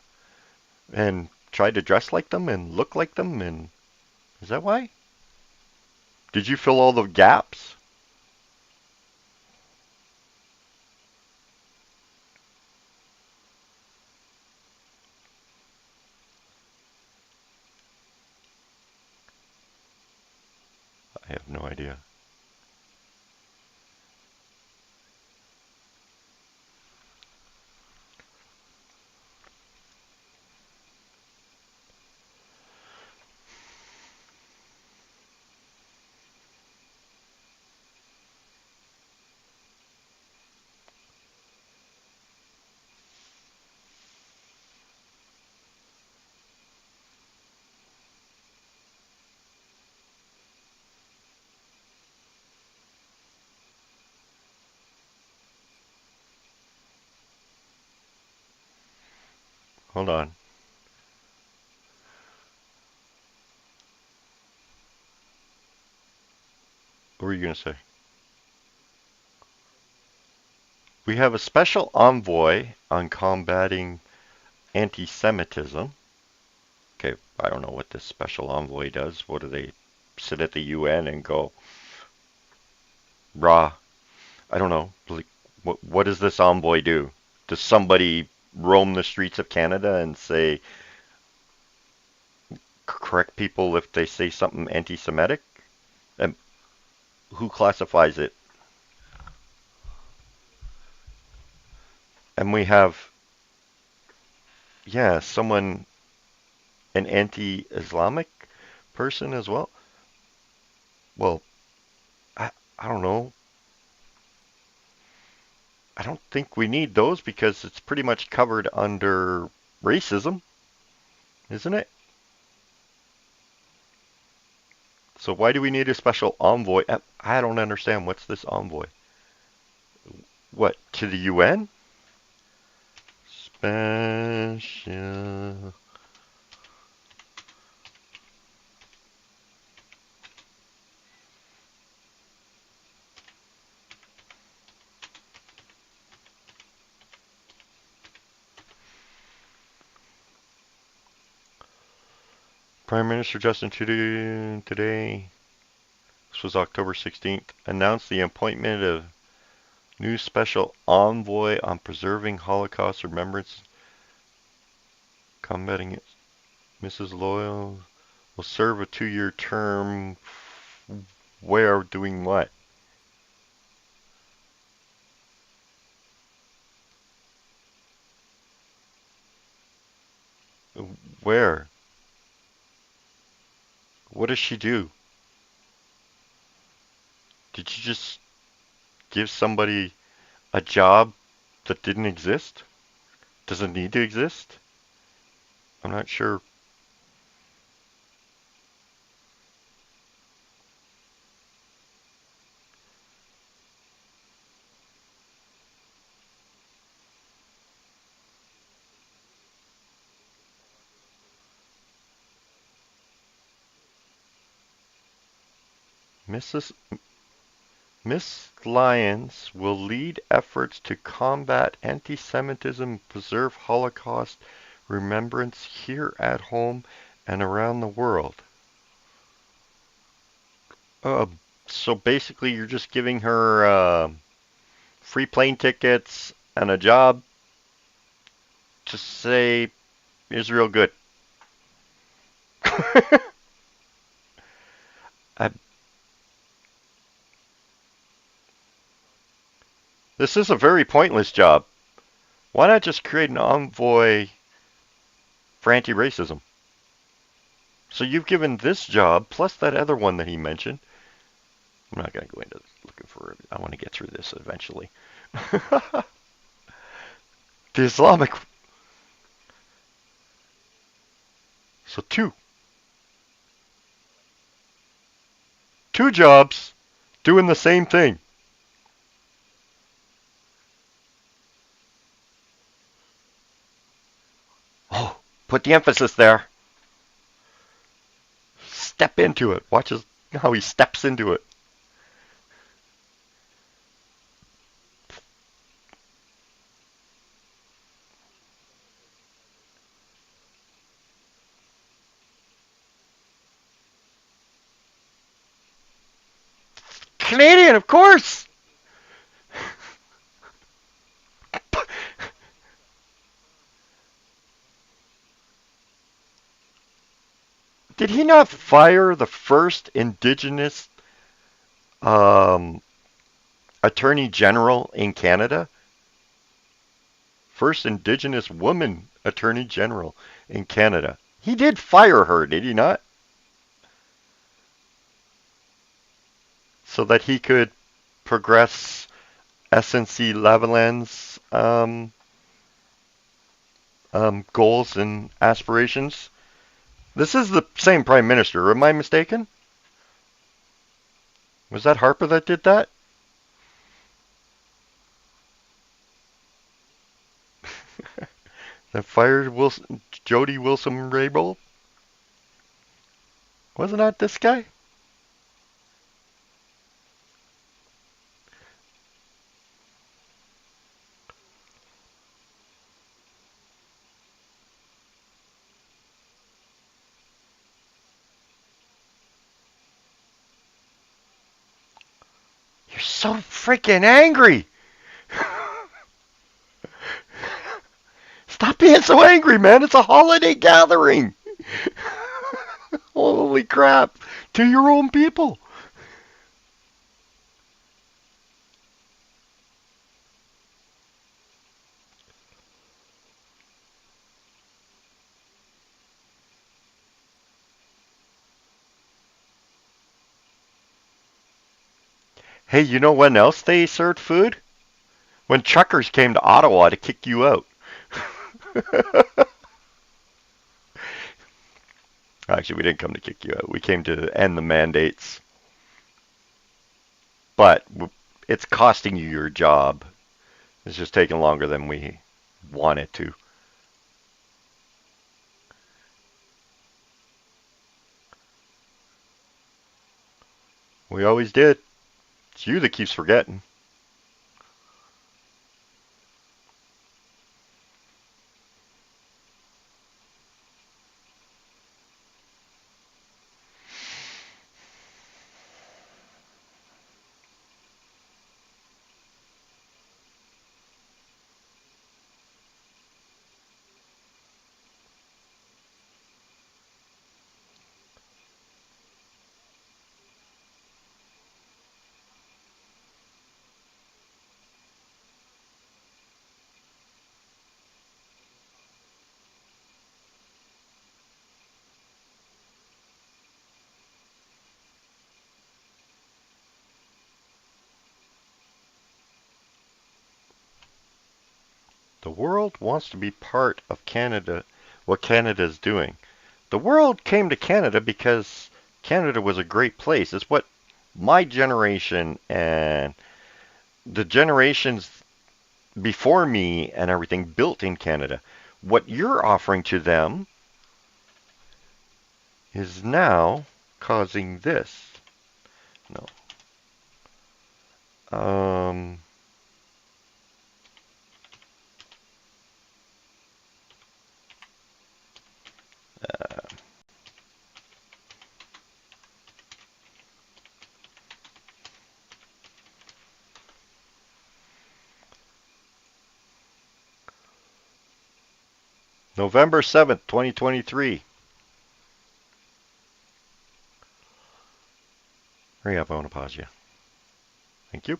and tried to dress like them and look like them? And is that why? Did you fill all the gaps? I have no idea. Hold on. What were you going to say? We have a special envoy on combating anti-Semitism. Okay, I don't know what this special envoy does. What do they sit at the UN and go, rah? I don't know. Like, what does this envoy do? Does somebody roam the streets of Canada and say, correct people if they say something anti-Semitic? And who classifies it? And we have, yeah, someone, an anti-Islamic person as well. Well, I don't know. I don't think we need those because it's pretty much covered under racism, isn't it? So why do we need a special envoy? I don't understand. What's this envoy? What, to the UN? Special. Prime Minister Justin Trudeau today, this was October 16th, announced the appointment of new special envoy on preserving Holocaust remembrance, combating it. Mrs. Loyal will serve a 2-year term. Where doing what? Where? What does she do? Did you just give somebody a job that didn't exist? Doesn't need to exist? I'm not sure. Mrs. Miss Lyons will lead efforts to combat anti-Semitism, preserve Holocaust remembrance here at home and around the world. Uh, so basically, you're just giving her free plane tickets and a job to say Israel good. I, this is a very pointless job. Why not just create an envoy for anti-racism? So you've given this job plus that other one that he mentioned. I'm not going to go into looking for it. I want to get through this eventually. The Islamic. So two jobs doing the same thing. Oh, put the emphasis there. Step into it. Watch how he steps into it. Canadian, of course. Did he not fire the first Indigenous um, Attorney General in Canada? First Indigenous woman Attorney General in Canada. He did fire her, did he not? So that he could progress SNC-Lavalin's goals and aspirations. This is the same Prime Minister, am I mistaken? Was that Harper that did that? that fired Jody Wilson-Raybould? Wasn't that this guy? You're so freaking angry. Stop being so angry, man. It's a holiday gathering. Holy crap. To your own people. Hey, you know when else they served food? When truckers came to Ottawa to kick you out. Actually, we didn't come to kick you out. We came to end the mandates. But it's costing you your job. It's just taking longer than we want it to. We always did. It's you that keeps forgetting. The world wants to be part of Canada, what Canada is doing. The world came to Canada because Canada was a great place. It's what my generation and the generations before me and everything built in Canada. What you're offering to them is now causing this. No. November 7th, 2023. Hurry up, I want to pause you. Thank you.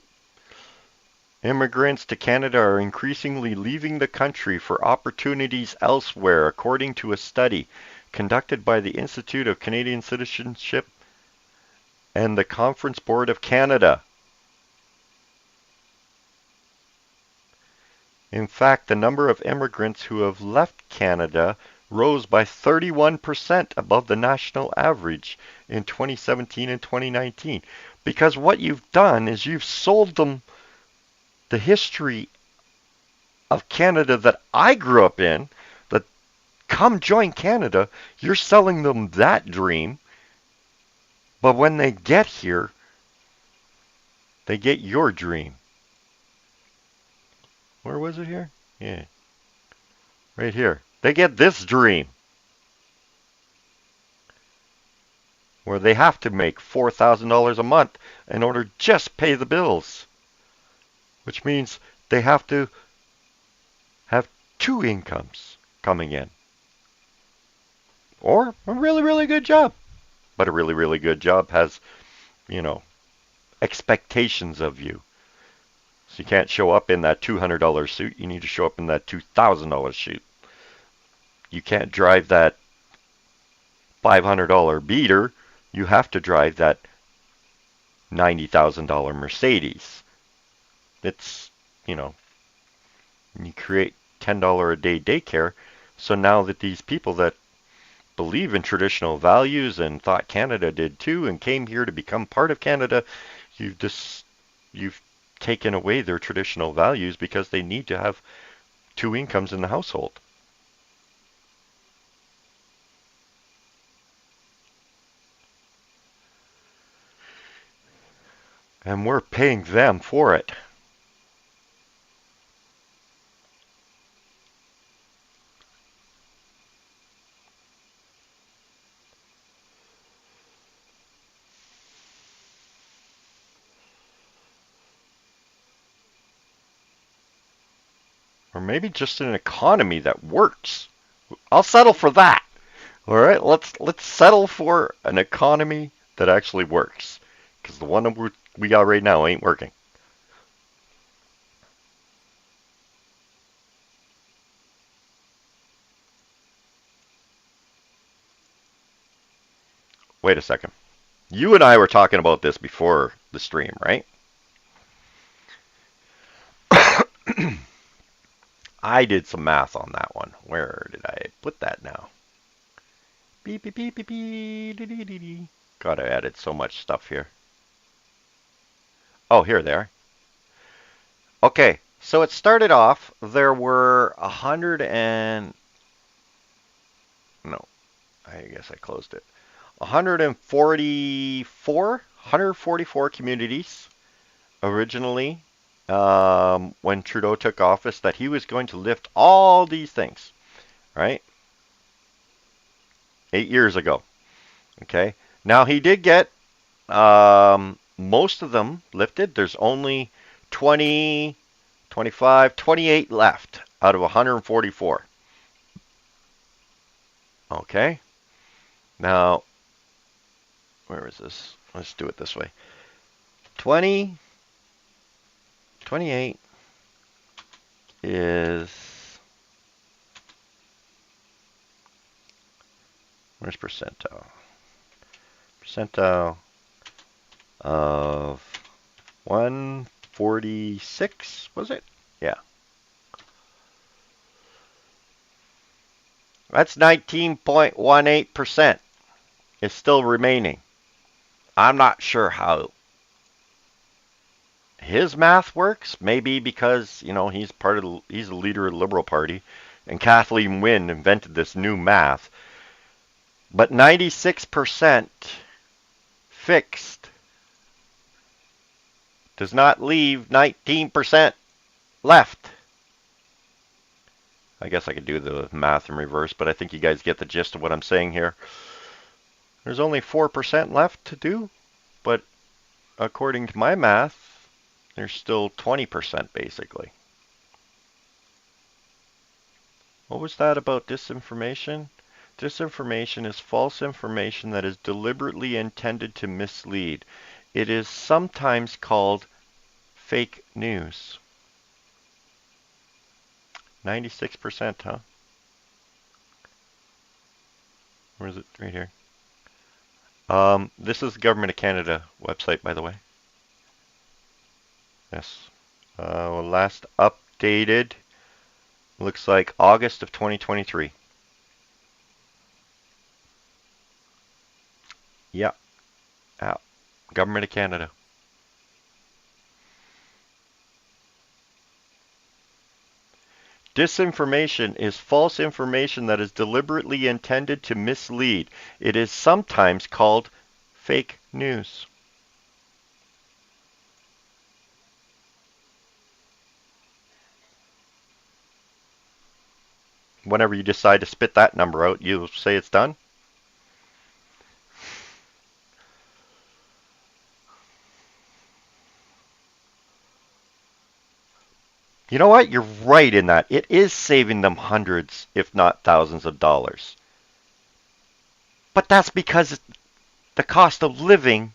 Immigrants to Canada are increasingly leaving the country for opportunities elsewhere, according to a study conducted by the Institute of Canadian Citizenship and the Conference Board of Canada. In fact, the number of immigrants who have left Canada rose by 31% above the national average in 2017 and 2019. Because what you've done is you've sold them the history of Canada that I grew up in, that come join Canada, you're selling them that dream. But when they get here, they get your dream. Where was it here? Yeah. Right here. They get this dream. Where they have to make $4,000 a month in order to just pay the bills. Which means they have to have two incomes coming in. Or a really, really good job. But a really, really good job has, expectations of you. So you can't show up in that $200 suit. You need to show up in that $2,000 suit. You can't drive that $500 beater. You have to drive that $90,000 Mercedes. It's, you create $10 a day daycare. So now that these people that believe in traditional values and thought Canada did too and came here to become part of Canada, you've taken away their traditional values because they need to have two incomes in the household. And we're paying them for it. Or maybe just an economy that works. I'll settle for that. All right, let's settle for an economy that actually works, because the one that we got right now ain't working. Wait a second. You and I were talking about this before the stream, right? I did some math on that one. Where did I put that now? Beep beep beep beep beep. Dee, dee, dee, dee. God, I added so much stuff here. Oh, here they are. Okay, so it started off, there were 100 and... No, I guess I closed it. 144 communities originally when Trudeau took office, that he was going to lift all these things, right? 8 years ago. Okay. Now he did get most of them lifted. There's only 20, 25, 28 left out of 144. Okay. Now, where is this? Let's do it this way. 20, 28 is, where's percentile? Percentile of 146, was it? Yeah. That's 19.18% is still remaining. I'm not sure how his math works. Maybe because, you know, he's the leader of the Liberal Party, and Kathleen Wynne invented this new math. But 96% fixed does not leave 19% left. I guess I could do the math in reverse, but I think you guys get the gist of what I'm saying here. There's only 4% left to do, but according to my math, there's still 20% basically. What was that about disinformation? Disinformation is false information that is deliberately intended to mislead. It is sometimes called fake news. 96%, huh? Where is it? Right here. This is the Government of Canada website, by the way. Yes. Last updated, looks like August of 2023. Yeah. Government of Canada. Disinformation is false information that is deliberately intended to mislead. It is sometimes called fake news. Whenever you decide to spit that number out, you'll say it's done. You know what? You're right in that. It is saving them hundreds, if not thousands of dollars. But that's because the cost of living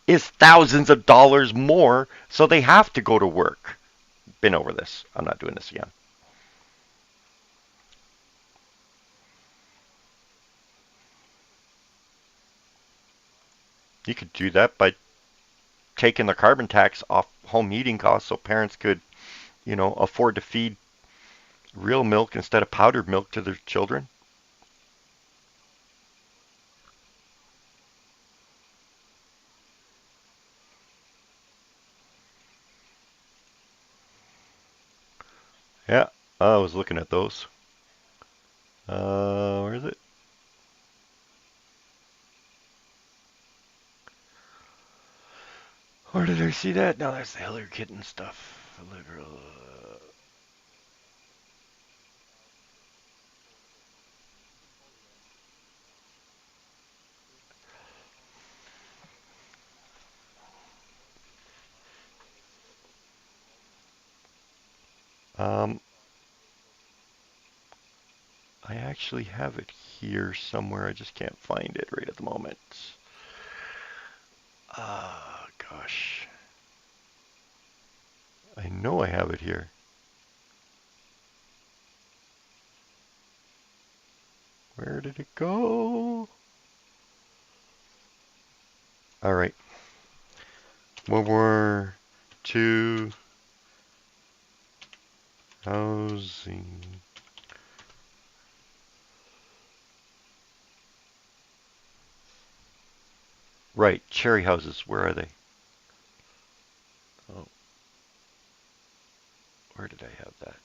is thousands of dollars more, so they have to go to work. Been over this. I'm not doing this again. You could do that by taking the carbon tax off home heating costs so parents could, you know, afford to feed real milk instead of powdered milk to their children. Yeah, I was looking at those. Where is it? Where did I see that? No, that's the Hillary Kitten stuff. Liberal. I actually have it here somewhere. I just can't find it right at the moment. Ah, gosh. I know I have it here. Where did it go? All right. World War II housing. Right, cherry houses. Where are they? Oh, where did I have that?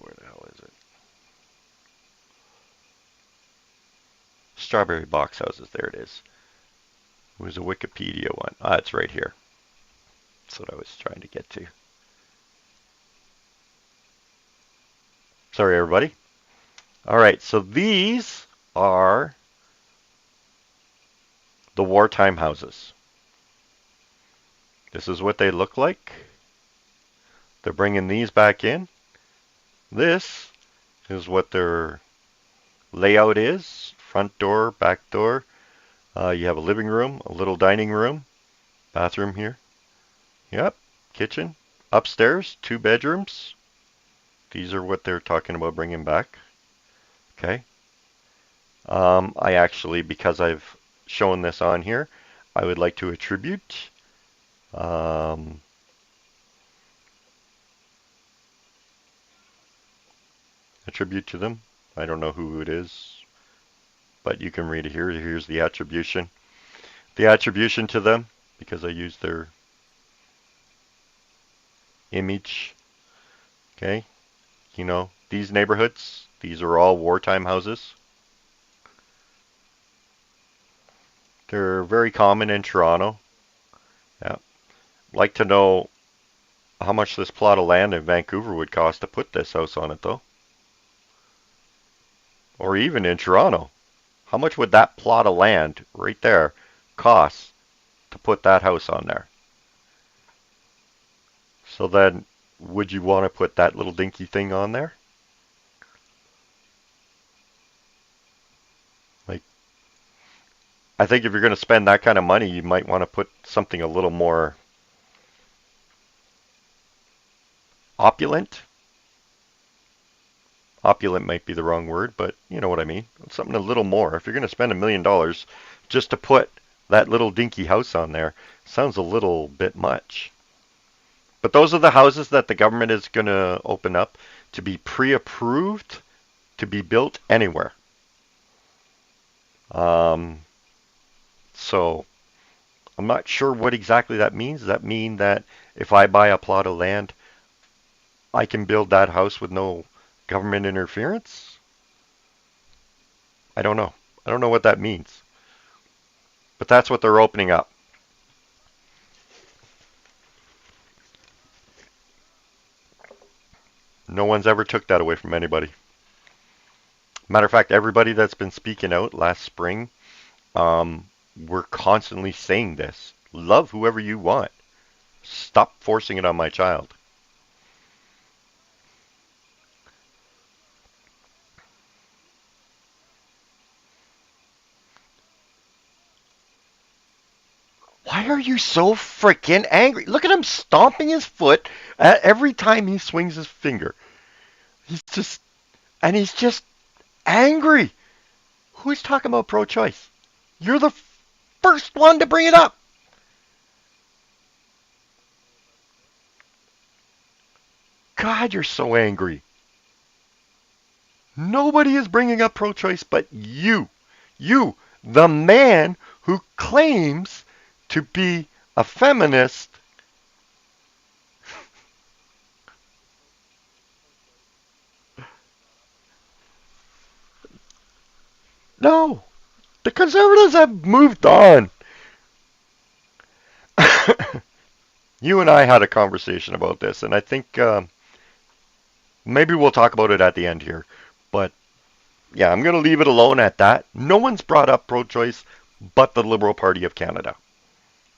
Where the hell is it? Strawberry box houses. There it is. It was a Wikipedia one. Ah, it's right here. That's what I was trying to get to. Sorry, everybody. All right, so these are the wartime houses. This is what they look like. They're bringing these back in. This is what their layout is. Front door, back door. You have a living room, a little dining room, bathroom here. Yep, kitchen. Upstairs, 2 bedrooms. These are what they're talking about bringing back. Okay. I actually, because I've shown this on here, I would like to attribute to them. I don't know who it is, but you can read it here. Here's the attribution. The attribution to them, because I used their image. Okay. You know, these neighborhoods, these are all wartime houses. They're very common in Toronto. Yeah. Like to know how much this plot of land in Vancouver would cost to put this house on it, though. Or even in Toronto. How much would that plot of land right there cost to put that house on there? So then, would you want to put that little dinky thing on there? Like, I think if you're going to spend that kind of money, you might want to put something a little more opulent. Opulent might be the wrong word, but you know what I mean. Something a little more. If you're going to spend $1 million just to put that little dinky house on there, sounds a little bit much. But those are the houses that the government is going to open up to be pre-approved to be built anywhere. So I'm not sure what exactly that means. Does that mean that if I buy a plot of land, I can build that house with no government interference? I don't know. I don't know what that means. But that's what they're opening up. No one's ever took that away from anybody. Matter of fact, everybody that's been speaking out last spring, we're constantly saying this. Love whoever you want. Stop forcing it on my child. Why are you so freaking angry? Look at him stomping his foot every time he swings his finger. He's just angry. Who's talking about pro-choice? You're the first one to bring it up. God, you're so angry. Nobody is bringing up pro-choice but you. You, the man who claims to be a feminist. No, the Conservatives have moved on. You and I had a conversation about this, and I think maybe we'll talk about it at the end here. But yeah, I'm going to leave it alone at that. No one's brought up pro-choice but the Liberal Party of Canada.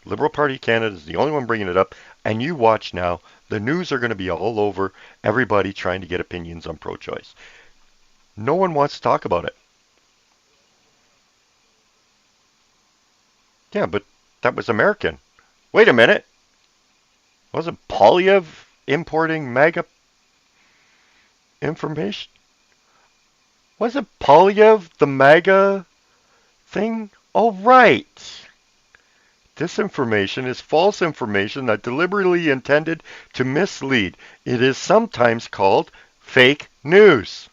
Liberal Party of Canada is the only one bringing it up, and you watch now. The news are going to be all over everybody trying to get opinions on pro-choice. No one wants to talk about it. Yeah, but that was American. Wait a minute. Wasn't Polyev importing MAGA information? Wasn't Polyev the MAGA thing? Oh, right. Disinformation is false information that deliberately intended to mislead. It is sometimes called fake news.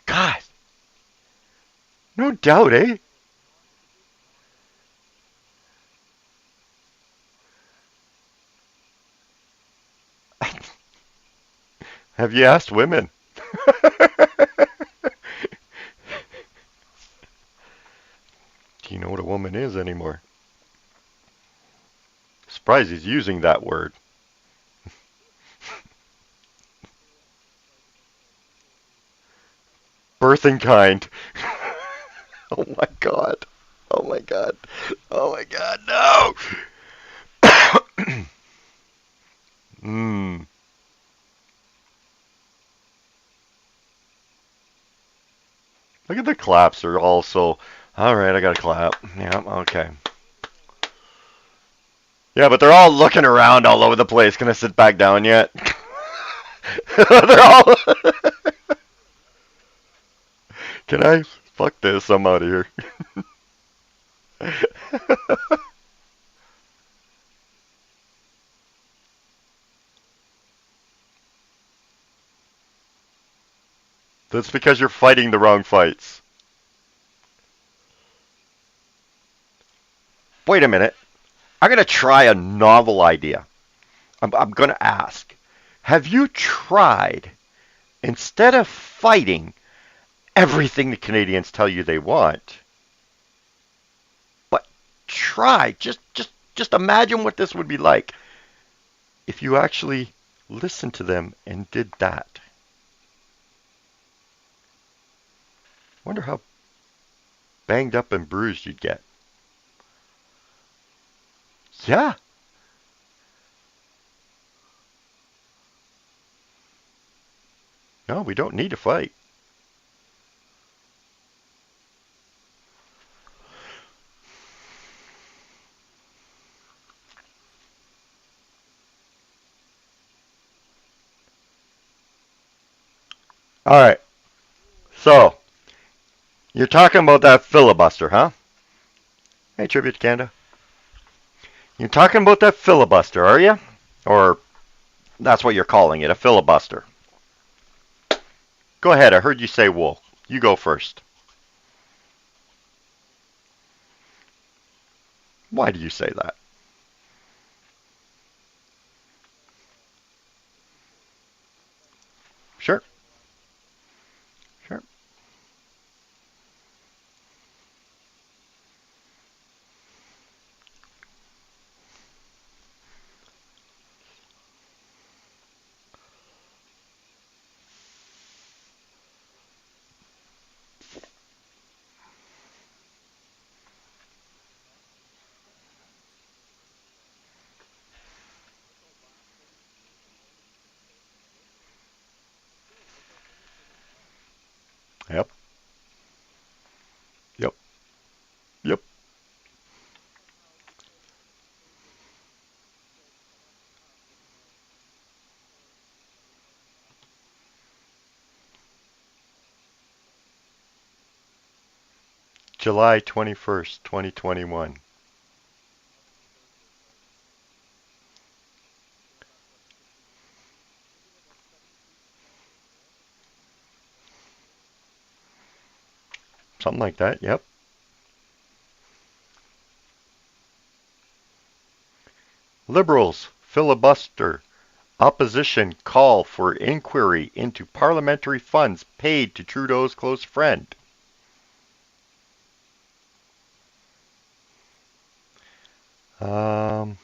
God, no doubt, eh? Have you asked women? Do you know what a woman is anymore? Surprised he's using that word. Birthing kind. Oh my god. Oh my god. Oh my god, no! Hmm. Look at the claps are also. Alright, I gotta clap. Yeah, okay. Yeah, but they're all looking around all over the place. Can I sit back down yet? They're all. Can I? Fuck this, I'm out of here. That's because you're fighting the wrong fights. Wait a minute. I'm going to try a novel idea. I'm going to ask. Have you tried, instead of fighting everything the Canadians tell you they want, but try, just imagine what this would be like if you actually listened to them and did that. Wonder how banged up and bruised you'd get. Yeah. No, we don't need to fight. All right. So, you're talking about that filibuster, huh? Hey, Tribute to Canada. You're talking about that filibuster, are you? Or that's what you're calling it, a filibuster. Go ahead. I heard you say wool. You go first. Why do you say that? Sure. Sure. Yep. Yep. Yep. July 21st, 2021. Something like that. Yep. Liberals filibuster Opposition call for inquiry into parliamentary funds paid to Trudeau's close friend. Um,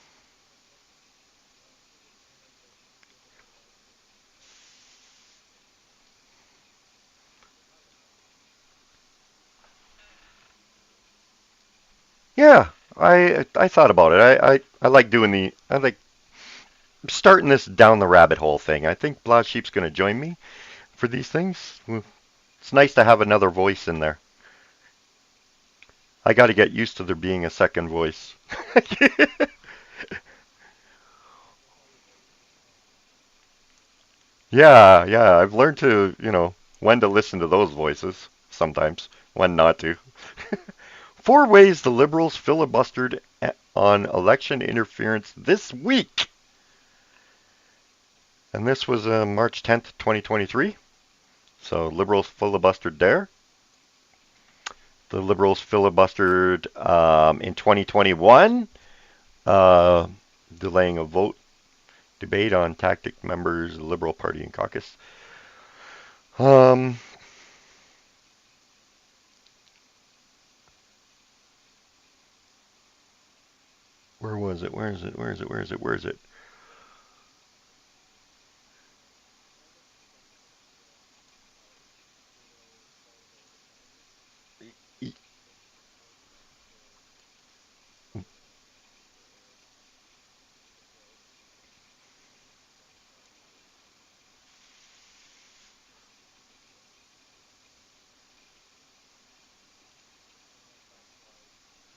yeah, I thought about it. I like doing I like starting this down the rabbit hole thing. I think Black Sheep's going to join me for these things. It's nice to have another voice in there. I got to get used to there being a second voice. Yeah, yeah, I've learned to, when to listen to those voices sometimes, when not to. 4 ways the Liberals filibustered on election interference this week. And this was March 10th, 2023. So Liberals filibustered there. The Liberals filibustered in 2021, delaying a vote debate on tactic members of the Liberal Party and Caucus. Where was it? Where is it? Where is it? Where is it? Where is it?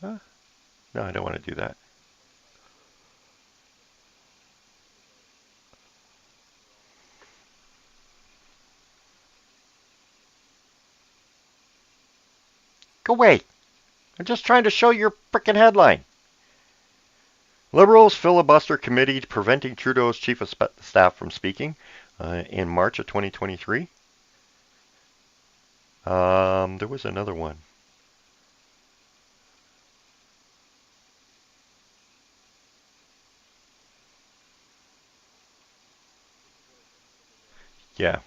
Huh? No, I don't want to do that. Go away. I'm just trying to show your frickin' headline. Liberals filibuster committee preventing Trudeau's chief of staff from speaking in March of 2023. There was another one. Yeah.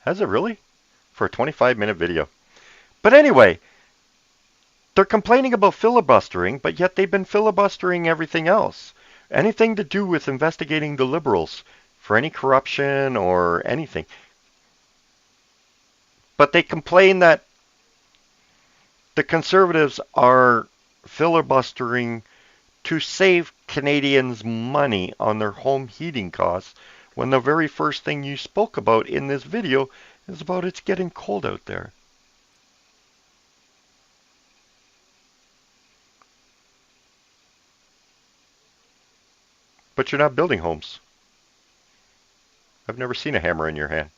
Has it really? For a 25-minute video. But anyway, they're complaining about filibustering, but yet they've been filibustering everything else. Anything to do with investigating the Liberals for any corruption or anything. But they complain that the Conservatives are filibustering to save Canadians money on their home heating costs when the very first thing you spoke about in this video is about it's getting cold out there. But you're not building homes. I've never seen a hammer in your hand.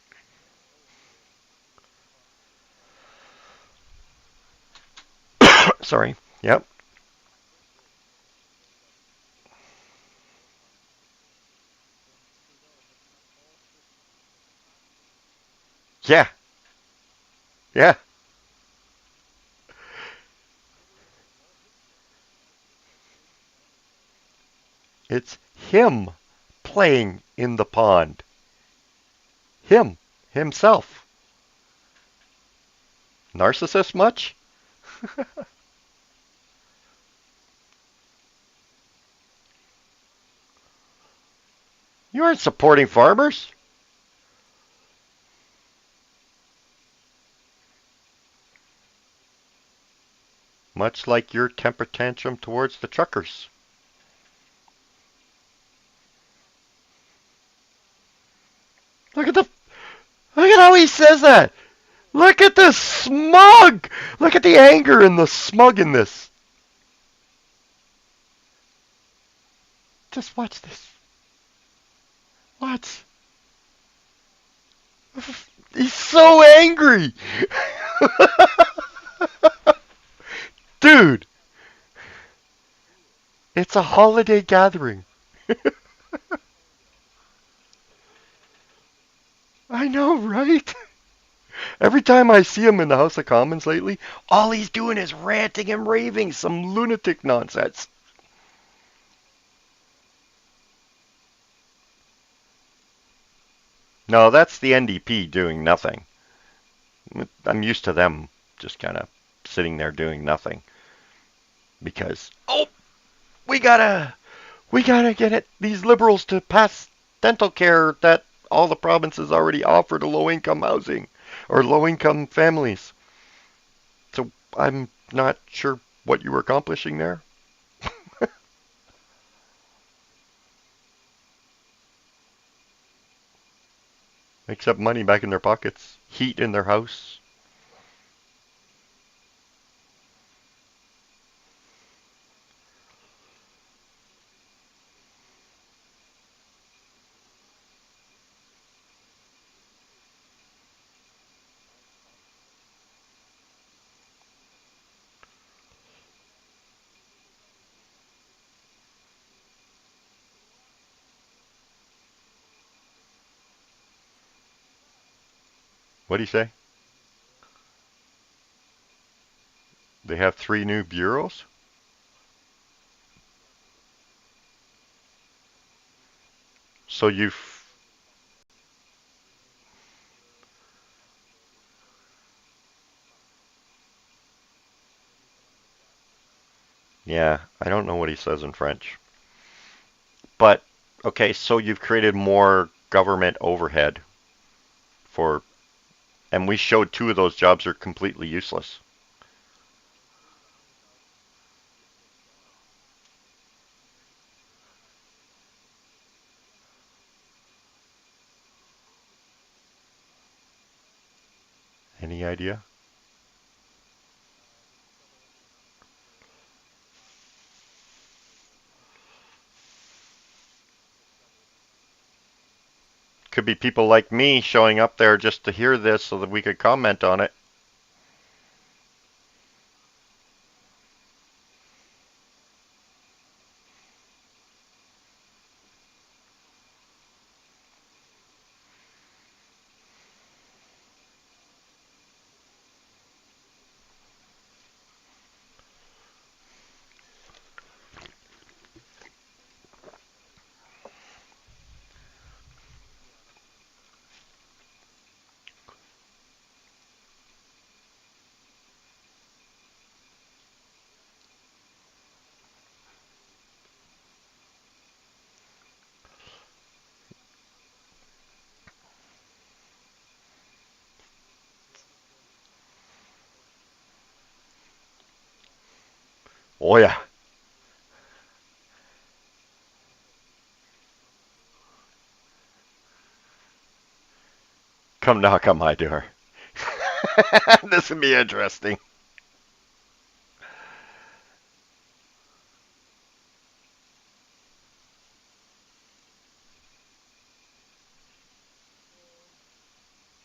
Sorry. Yep. Yeah. Yeah. It's him playing in the pond. Him. Himself. Narcissist much? You aren't supporting farmers. Much like your temper tantrum towards the truckers. Look at how he says that. Look at the smug. Look at the anger and the smug in this. Just watch this. What? He's so angry. Dude. It's a holiday gathering. I know, right? Every time I see him in the House of Commons lately, all he's doing is ranting and raving some lunatic nonsense. No, that's the NDP doing nothing. I'm used to them just kind of sitting there doing nothing because we gotta get these liberals to pass dental care that all the provinces already offer to low-income housing or low-income families. So I'm not sure what you were accomplishing there. Except money back in their pockets, heat in their house. What do you say? They have 3 new bureaus? So you've... Yeah, I don't know what he says in French. But, okay, so you've created more government overhead for... And we showed 2 of those jobs are completely useless. Any idea? Could be people like me showing up there just to hear this so that we could comment on it. Oh yeah. Come knock on my door. This would be interesting.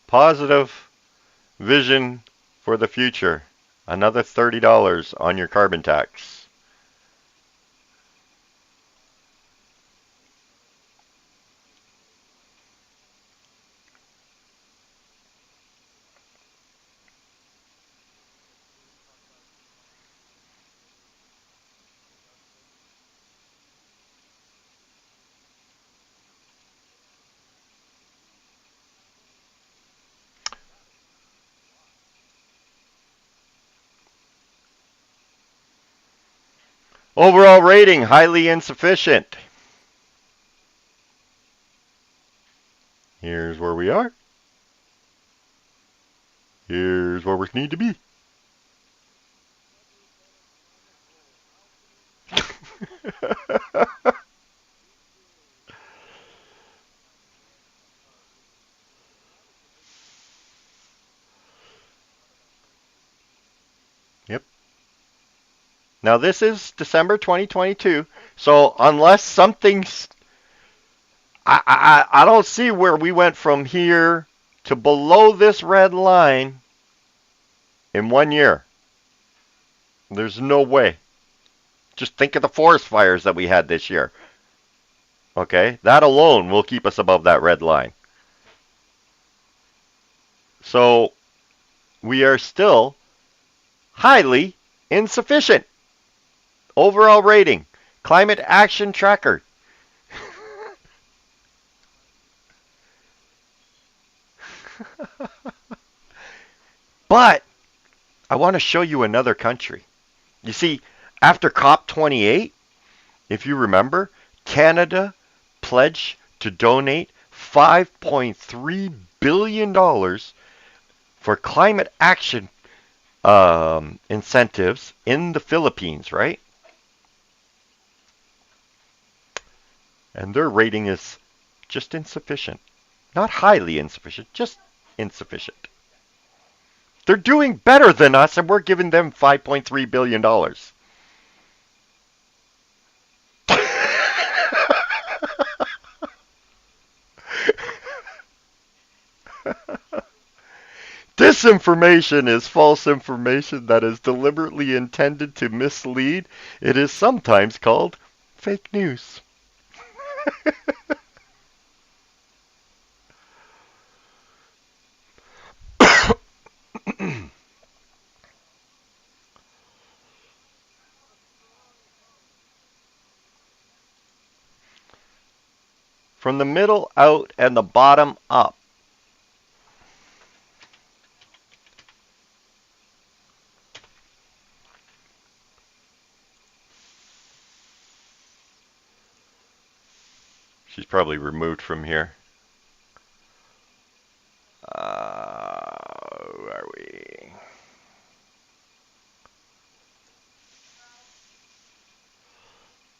Positive vision for the future. Another $30 on your carbon tax. Overall rating, highly insufficient. Here's where we are. Here's where we need to be. Yep. Now this is December 2022, so unless something's... I don't see where we went from here to below this red line in 1 year. There's no way. Just think of the forest fires that we had this year. Okay? That alone will keep us above that red line. So we are still highly insufficient. Overall rating, climate action tracker. But I want to show you another country. You see, after COP28, if you remember, Canada pledged to donate $5.3 billion for climate action incentives in the Philippines, right? And their rating is just insufficient. Not highly insufficient, just insufficient. They're doing better than us, and we're giving them $5.3 billion. Disinformation is false information that is deliberately intended to mislead. It is sometimes called fake news. From the middle out and the bottom up. She's probably removed from here. Where are we?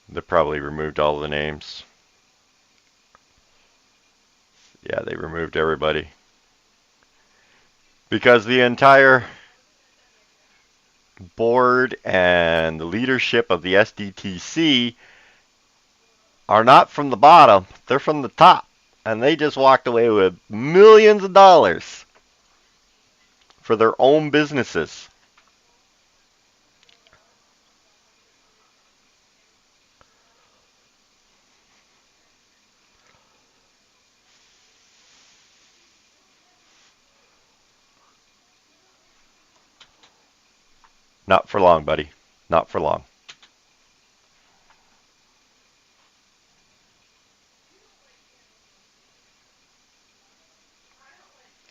They probably removed all the names. Yeah, they removed everybody. Because the entire board and the leadership of the SDTC are not from the bottom, they're from the top. And they just walked away with millions of dollars for their own businesses. Not for long, buddy. Not for long.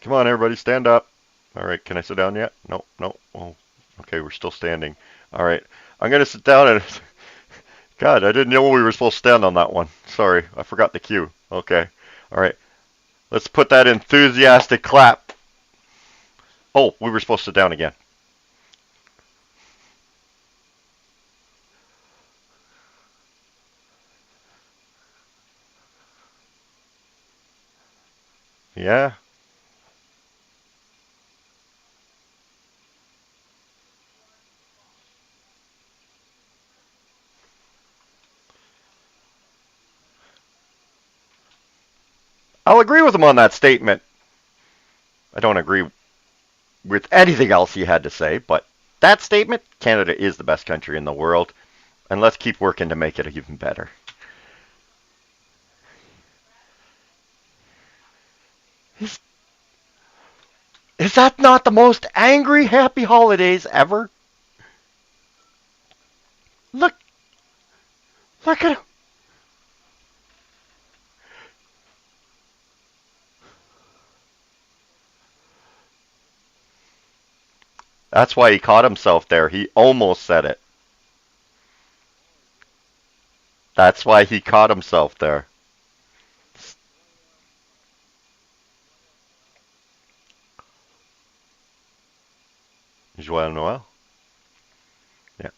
Come on, everybody, stand up. All right, can I sit down yet? No, no. Oh, okay, we're still standing. All right, I'm going to sit down and... God, I didn't know we were supposed to stand on that one. Sorry, I forgot the cue. Okay, all right. Let's put that enthusiastic clap. Oh, we were supposed to sit down again. Yeah. I'll agree with him on that statement. I don't agree with anything else he had to say, but that statement, Canada is the best country in the world, and let's keep working to make it even better. Is, is that not the most angry happy holidays ever? Look, look at him. That's why he caught himself there. He almost said it. That's why he caught himself there. Joël Noel? Yeah.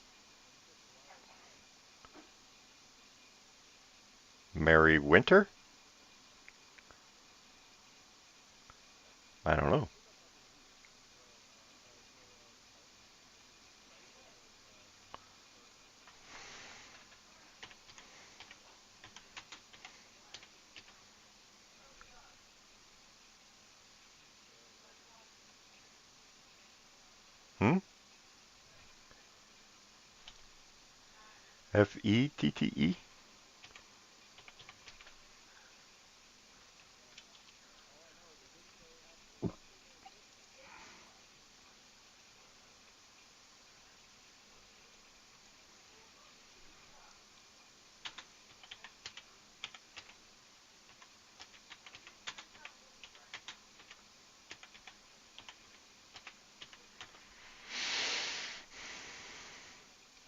Merry Winter? I don't know. Hmm? Fette?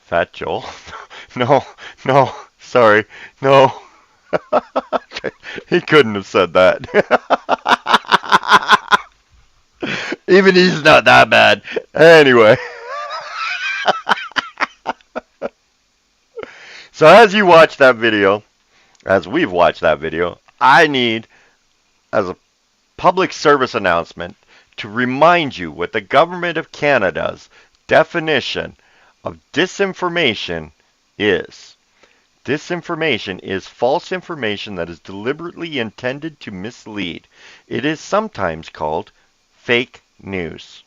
Fat Joel? No, no, sorry, no. He couldn't have said that. Even he's not that bad. Anyway. So as you watch that video, as we've watched that video, I need, as a public service announcement, to remind you what the Government of Canada's definition of disinformation is. Disinformation is false information that is deliberately intended to mislead. It is sometimes called fake news.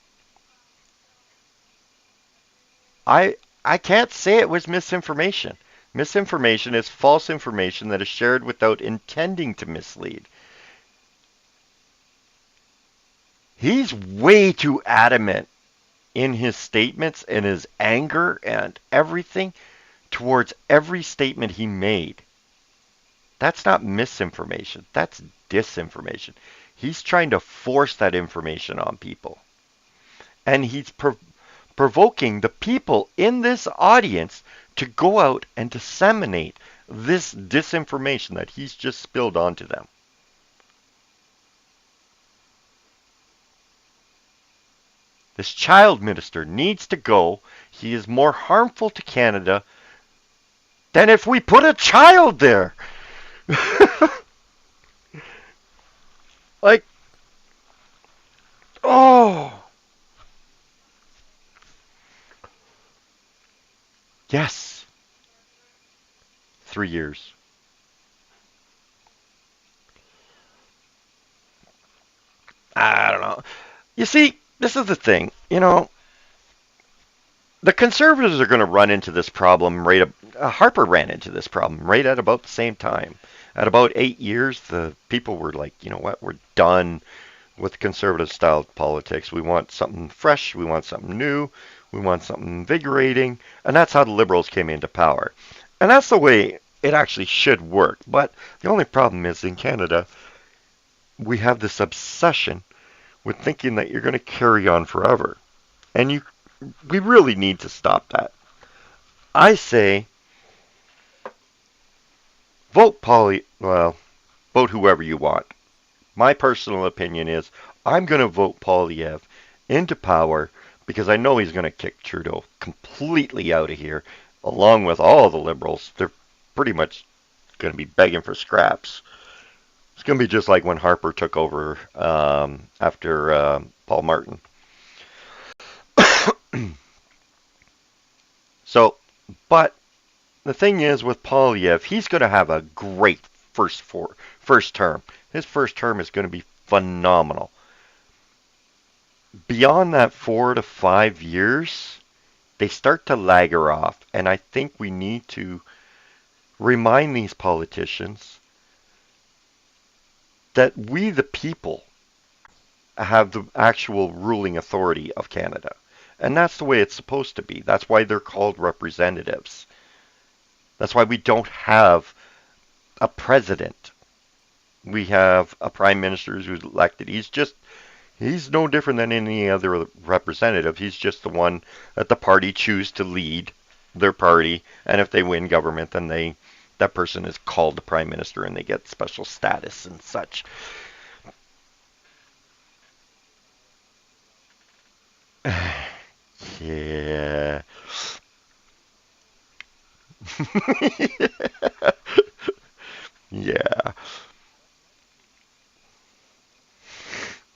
I can't say it was misinformation. Misinformation is false information that is shared without intending to mislead. He's way too adamant in his statements and his anger and everything towards every statement he made. That's not misinformation. That's disinformation. He's trying to force that information on people. And he's provoking the people in this audience to go out and disseminate this disinformation that he's just spilled onto them. This child minister needs to go. He is more harmful to Canada than if we put a child there. Like, oh. Yes. 3 years. I don't know. You see, this is the thing. You know, the Conservatives are going to run into this problem Harper ran into this problem right at about the same time. At about 8 years, the people were like, you know what, we're done with conservative style politics. We want something fresh. We want something new. We want something invigorating. And that's how the Liberals came into power. And that's the way it actually should work. But the only problem is in Canada, we have this obsession with thinking that you're going to carry on forever. And we really need to stop that. I say, vote whoever you want. My personal opinion is I'm going to vote Poilievre into power because I know he's going to kick Trudeau completely out of here, along with all the Liberals. They're pretty much going to be begging for scraps. It's going to be just like when Harper took over after Paul Martin. So, but the thing is with Poilievre, he's going to have a great first term. His first term is going to be phenomenal. Beyond that 4 to 5 years, they start to lagger off. And I think we need to remind these politicians that we, the people, have the actual ruling authority of Canada. And that's the way it's supposed to be. That's why they're called representatives. That's why we don't have a president. We have a prime minister who's elected. He's no different than any other representative. He's just the one that the party choose to lead their party. And if they win government, then that person is called the prime minister and they get special status and such. Yeah. Yeah.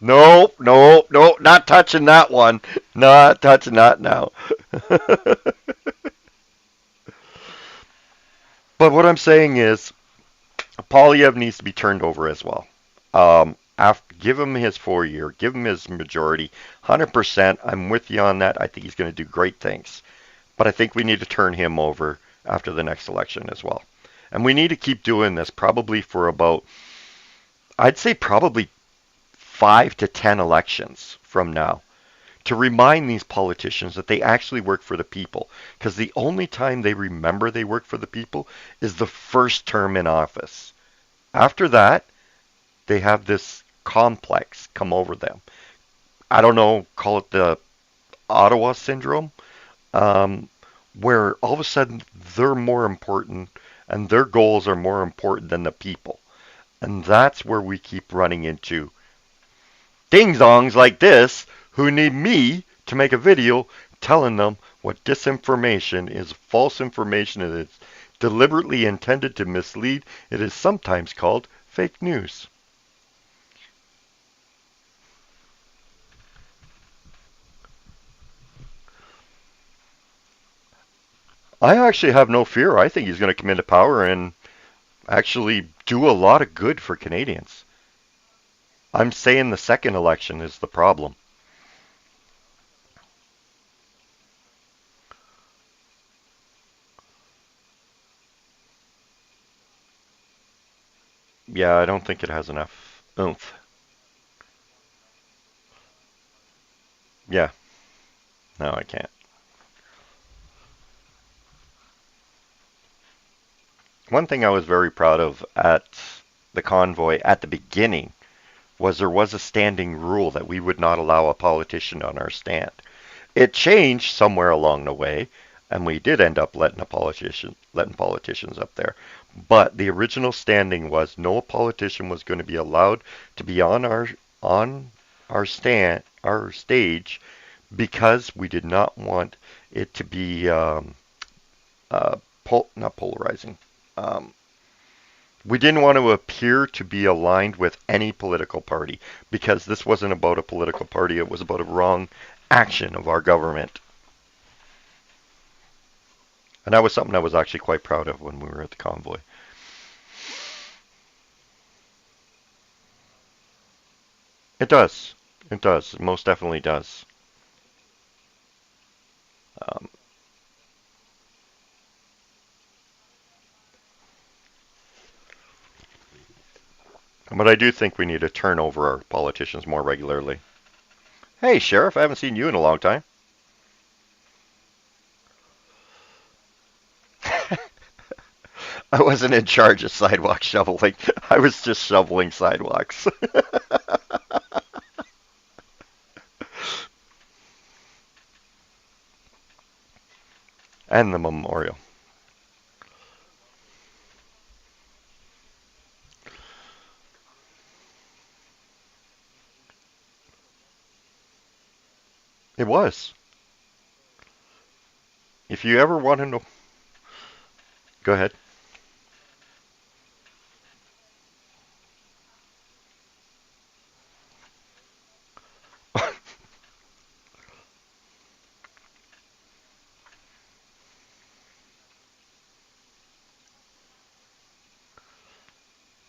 Nope, not touching that one. Not touching that now. But what I'm saying is, Poilievre needs to be turned over as well. Give him his 4-year, give him his majority, 100%. I'm with you on that. I think he's going to do great things. But I think we need to turn him over after the next election as well. And we need to keep doing this probably for about, I'd say probably 5 to 10 elections from now, to remind these politicians that they actually work for the people. Because the only time they remember they work for the people is the first term in office. After that, they have this complex come over them. I don't know, call it the Ottawa syndrome, where all of a sudden they're more important and their goals are more important than the people. And that's where we keep running into ding-dongs like this who need me to make a video telling them what disinformation is, false information, it is deliberately intended to mislead. It is sometimes called fake news. I actually have no fear. I think he's going to come into power and actually do a lot of good for Canadians. I'm saying the second election is the problem. Yeah, I don't think it has enough oomph. Yeah, no, I can't. One thing I was very proud of at the convoy at the beginning was there was a standing rule that we would not allow a politician on our stand. It changed somewhere along the way, and we did end up letting politicians up there. But the original standing was no politician was going to be allowed to be on our stage because we did not want it to be not polarizing. Um, we didn't want to appear to be aligned with any political party because this wasn't about a political party. It was about a wrong action of our government. And that was something I was actually quite proud of when we were at the convoy. It does. It does. It most definitely does. Um, but I do think we need to turn over our politicians more regularly. Hey, Sheriff, I haven't seen you in a long time. I wasn't in charge of sidewalk shoveling. I was just shoveling sidewalks. And the memorial. It was. If you ever want to know, go ahead.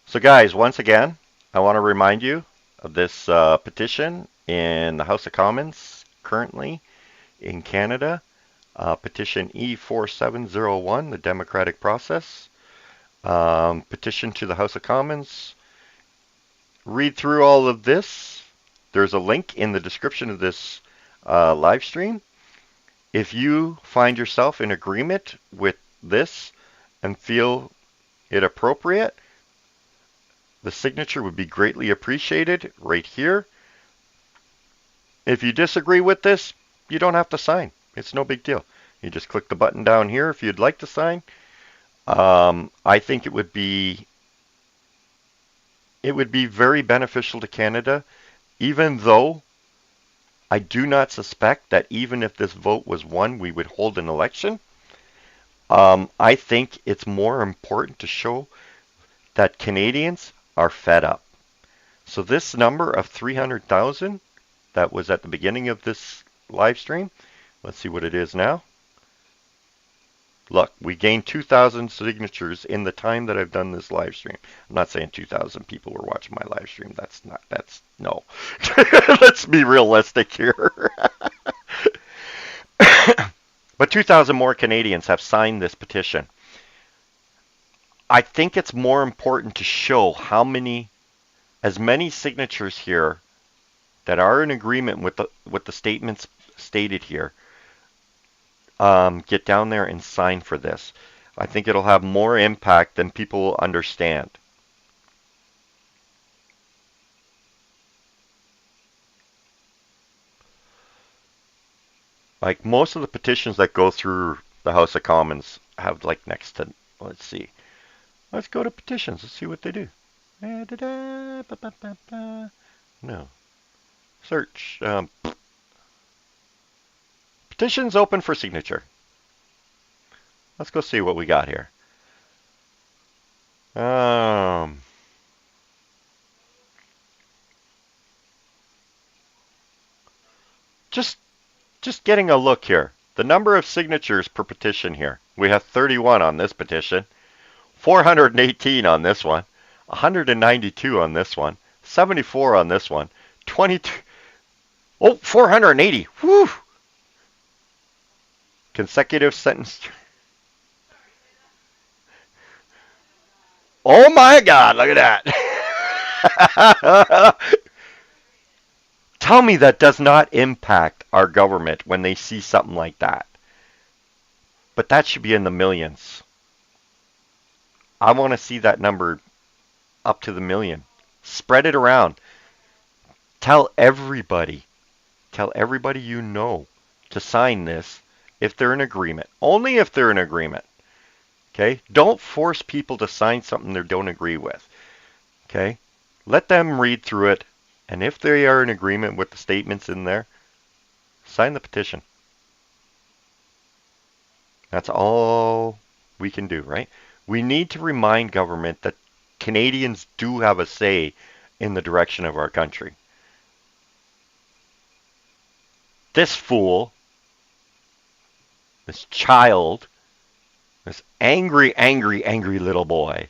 So, guys, once again, I want to remind you of this petition in the House of Commons currently in Canada, petition E4701, the democratic process. Petition to the House of Commons. Read through all of this. There's a link in the description of this live stream. If you find yourself in agreement with this and feel it appropriate, the signature would be greatly appreciated right here. If you disagree with this, you don't have to sign. It's no big deal. You just click the button down here if you'd like to sign. I think it would be very beneficial to Canada, even though I do not suspect that even if this vote was won, we would hold an election. I think it's more important to show that Canadians are fed up. So this number of 300,000 that was at the beginning of this live stream, let's see what it is now. Look, we gained 2,000 signatures in the time that I've done this live stream. I'm not saying 2,000 people were watching my live stream. No. Let's be realistic here. But 2,000 more Canadians have signed this petition. I think it's more important to show as many signatures here that are in agreement with the statements stated here. Get down there and sign for this. I think it'll have more impact than people understand. Like most of the petitions that go through the House of Commons have like next to, let's see. Let's go to petitions. Let's see what they do. No. Search. Petitions open for signature. Let's go see what we got here. Just getting a look here. The number of signatures per petition here. We have 31 on this petition, 418 on this one, 192 on this one, 74 on this one, 22. Oh, 480. Whew. Consecutive sentence. Oh my God, look at that. Tell me that does not impact our government when they see something like that. But that should be in the millions. I want to see that number up to the million. Spread it around. Tell everybody you know to sign this if they're in agreement. Only if they're in agreement. Okay? Don't force people to sign something they don't agree with. Okay? Let them read through it. And if they are in agreement with the statements in there, sign the petition. That's all we can do, right? We need to remind government that Canadians do have a say in the direction of our country. This fool, this child, this angry little boy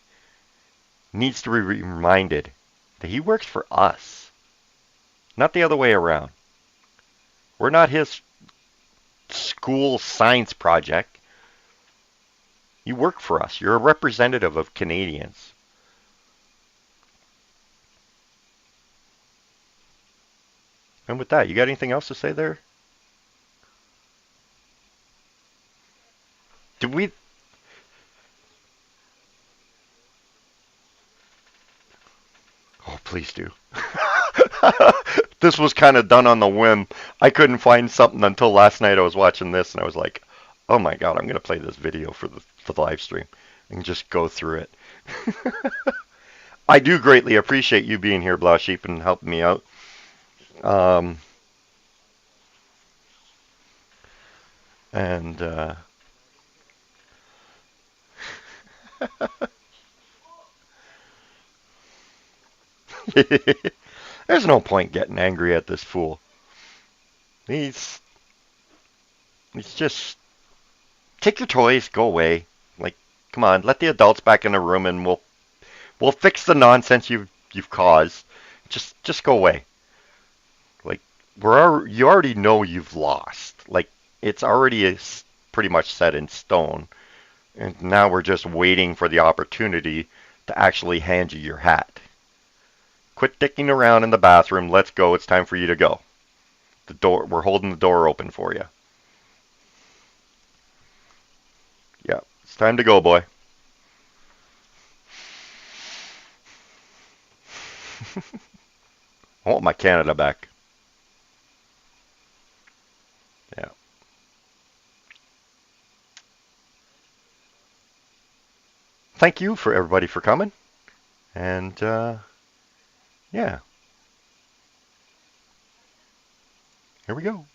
needs to be reminded that he works for us. Not the other way around. We're not his school science project. You work for us. You're a representative of Canadians. And with that, you got anything else to say there? Did we... Oh, please do. This was kind of done on the whim. I couldn't find something until last night. I was watching this and I was like, oh my God, I'm going to play this video for the live stream and just go through it. I do greatly appreciate you being here, Blah Sheep, and helping me out. There's no point getting angry at this fool. He's just, take your toys, go away. Like, come on, let the adults back in the room and we'll fix the nonsense you've caused. Just go away. Like, you already know you've lost. Like, it's already pretty much set in stone. And now we're just waiting for the opportunity to actually hand you your hat. Quit dicking around in the bathroom. Let's go. It's time for you to go. We're holding the door open for you. Yeah, it's time to go, boy. I want my Canada back. Yeah. Thank you for everybody for coming. And, yeah. Here we go.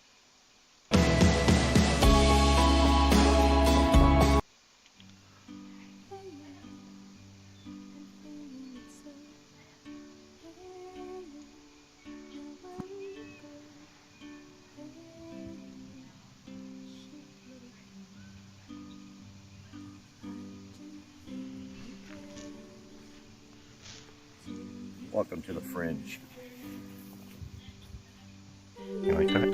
Welcome to the fringe. You like that?